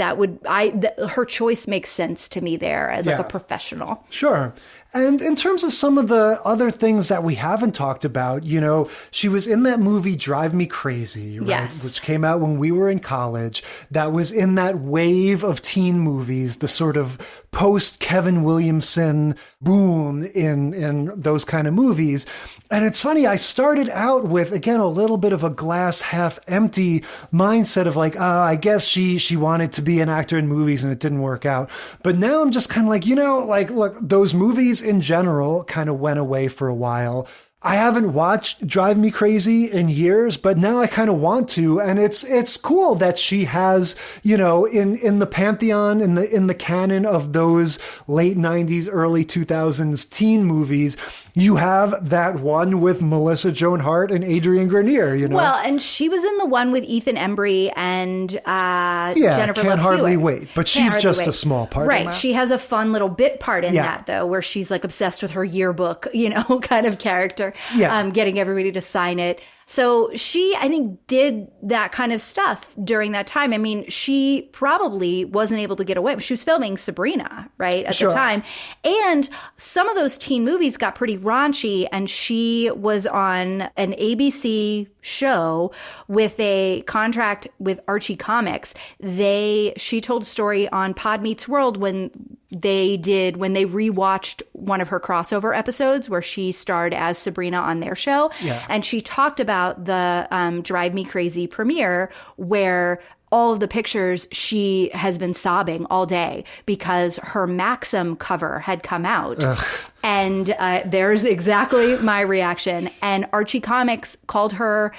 her choice makes sense to me there as like a professional. Sure. And in terms of some of the other things that we haven't talked about, you know, she was in that movie Drive Me Crazy, right? Yes. Which came out when we were in college. That was in that wave of teen movies, the sort of post Kevin Williamson boom in those kind of movies. And it's funny, I started out with, again, a little bit of a glass half empty mindset of like, I guess she wanted to be an actor in movies and it didn't work out. But now I'm just kind of like, you know, like, look, those movies in general kind of went away for a while. I haven't watched Drive Me Crazy in years, but now I kind of want to. And it's cool that she has, you know, in the pantheon, in the canon of those late 90s, early 2000s teen movies, you have that one with Melissa Joan Hart and Adrian Grenier, you know? Well, and she was in the one with Ethan Embry and Jennifer Can't Love Hardly Hewitt. Wait, but she's just a small part in that. She has a fun little bit part in that, though, where she's like obsessed with her yearbook, you know, kind of character, getting everybody to sign it. So she, I think, did that kind of stuff during that time. I mean, she probably wasn't able to get away. She was filming Sabrina, right, at the time. And some of those teen movies got pretty raunchy, and she was on an ABC show with a contract with Archie Comics. She told a story on Pod Meets World when they rewatched one of her crossover episodes where she starred as Sabrina on their show. Yeah. And she talked about the Drive Me Crazy premiere where all of the pictures, she has been sobbing all day because her Maxim cover had come out. Ugh. And there's exactly my reaction. And Archie Comics called her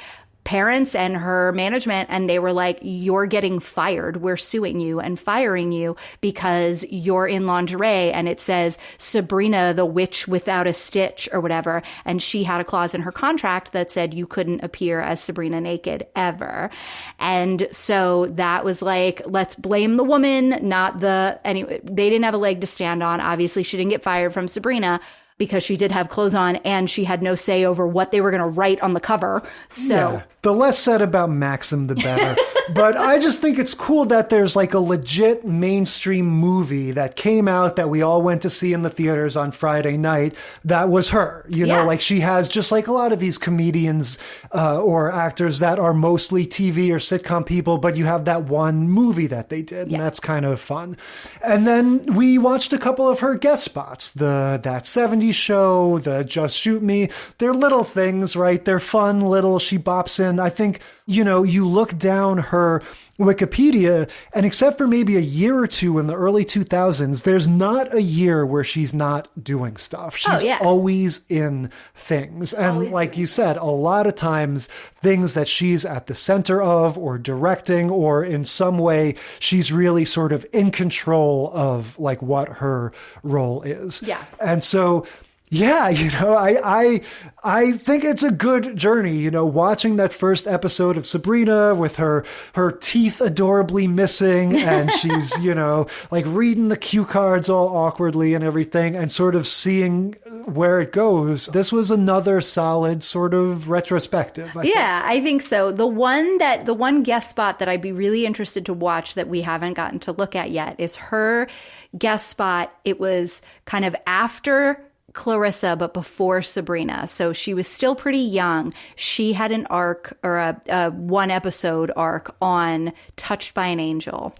parents and her management, and they were like, you're getting fired. We're suing you and firing you because you're in lingerie and it says Sabrina the witch without a stitch or whatever. And she had a clause in her contract that said you couldn't appear as Sabrina naked ever. And so that was like, let's blame the woman, anyway, they didn't have a leg to stand on. Obviously, she didn't get fired from Sabrina because she did have clothes on and she had no say over what they were going to write on the cover. So the less said about Maxim, the better. But I just think it's cool that there's like a legit mainstream movie that came out that we all went to see in the theaters on Friday night. That was her, you know, like she has, just like a lot of these comedians or actors that are mostly TV or sitcom people, but you have that one movie that they did, and that's kind of fun. And then we watched a couple of her guest spots, That 70s Show, the Just Shoot Me. They're little things, right? They're fun little, she bops in. I think, you know, you look down her Wikipedia, and except for maybe a year or two in the early 2000s, there's not a year where she's not doing stuff. She's always in things. And like you said, a lot of times things that she's at the center of or directing, or in some way she's really sort of in control of like what her role is. Yeah. And so yeah, you know, I think it's a good journey, you know, watching that first episode of Sabrina with her teeth adorably missing, and she's, you know, like reading the cue cards all awkwardly and everything, and sort of seeing where it goes. This was another solid sort of retrospective. I think so. The one guest spot that I'd be really interested to watch that we haven't gotten to look at yet is her guest spot. It was kind of after Clarissa, but before Sabrina. So she was still pretty young. She had an arc, or a one episode arc on Touched by an Angel,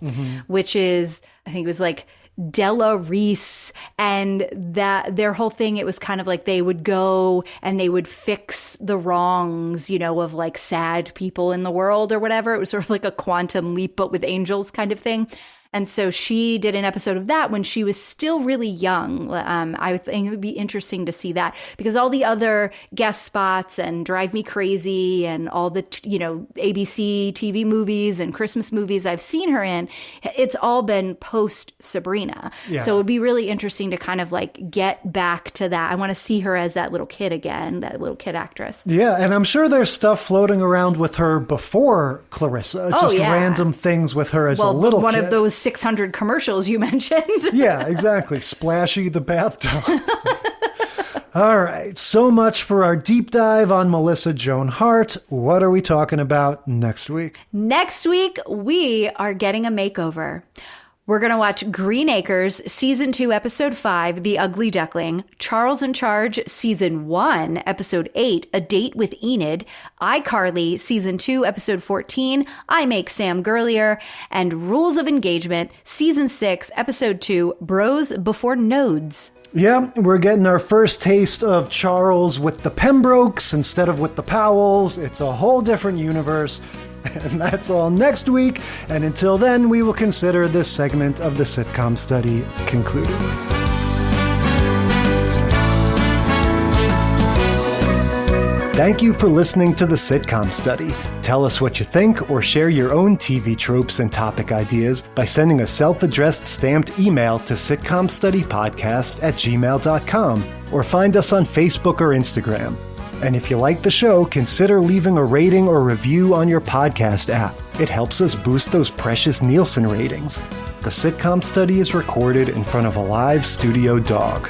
which is, I think it was like Della Reese, and that their whole thing, it was kind of like they would go and they would fix the wrongs, you know, of like sad people in the world or whatever. It was sort of like a quantum leap, but with angels kind of thing. And so she did an episode of that when she was still really young. I think it would be interesting to see that, because all the other guest spots and Drive Me Crazy and all the, you know, ABC TV movies and Christmas movies I've seen her in, it's all been post Sabrina. Yeah. So it would be really interesting to kind of like get back to that. I want to see her as that little kid again, that little kid actress. Yeah. And I'm sure there's stuff floating around with her before Clarissa, random things with her as a little kid. One of those 600 commercials you mentioned. Yeah, exactly. Splashy the bathtub. All right, so much for our deep dive on Melissa Joan Hart. What are we talking about next week? Next week, we are getting a makeover. We're going to watch Green Acres, Season 2, Episode 5, The Ugly Duckling, Charles in Charge, Season 1, Episode 8, A Date with Enid, iCarly, Season 2, Episode 14, I Make Sam Girlier, and Rules of Engagement, Season 6, Episode 2, Bros Before Nodes. Yeah, we're getting our first taste of Charles with the Pembrokes instead of with the Powells. It's a whole different universe. And that's all next week. And until then, we will consider this segment of the sitcom study concluded. Thank you for listening to the Sitcom Study. Tell us what you think or share your own TV tropes and topic ideas by sending a self-addressed stamped email to sitcomstudypodcast@gmail.com or find us on Facebook or Instagram. And if you like the show, consider leaving a rating or review on your podcast app. It helps us boost those precious Nielsen ratings. The Sitcom Study is recorded in front of a live studio dog.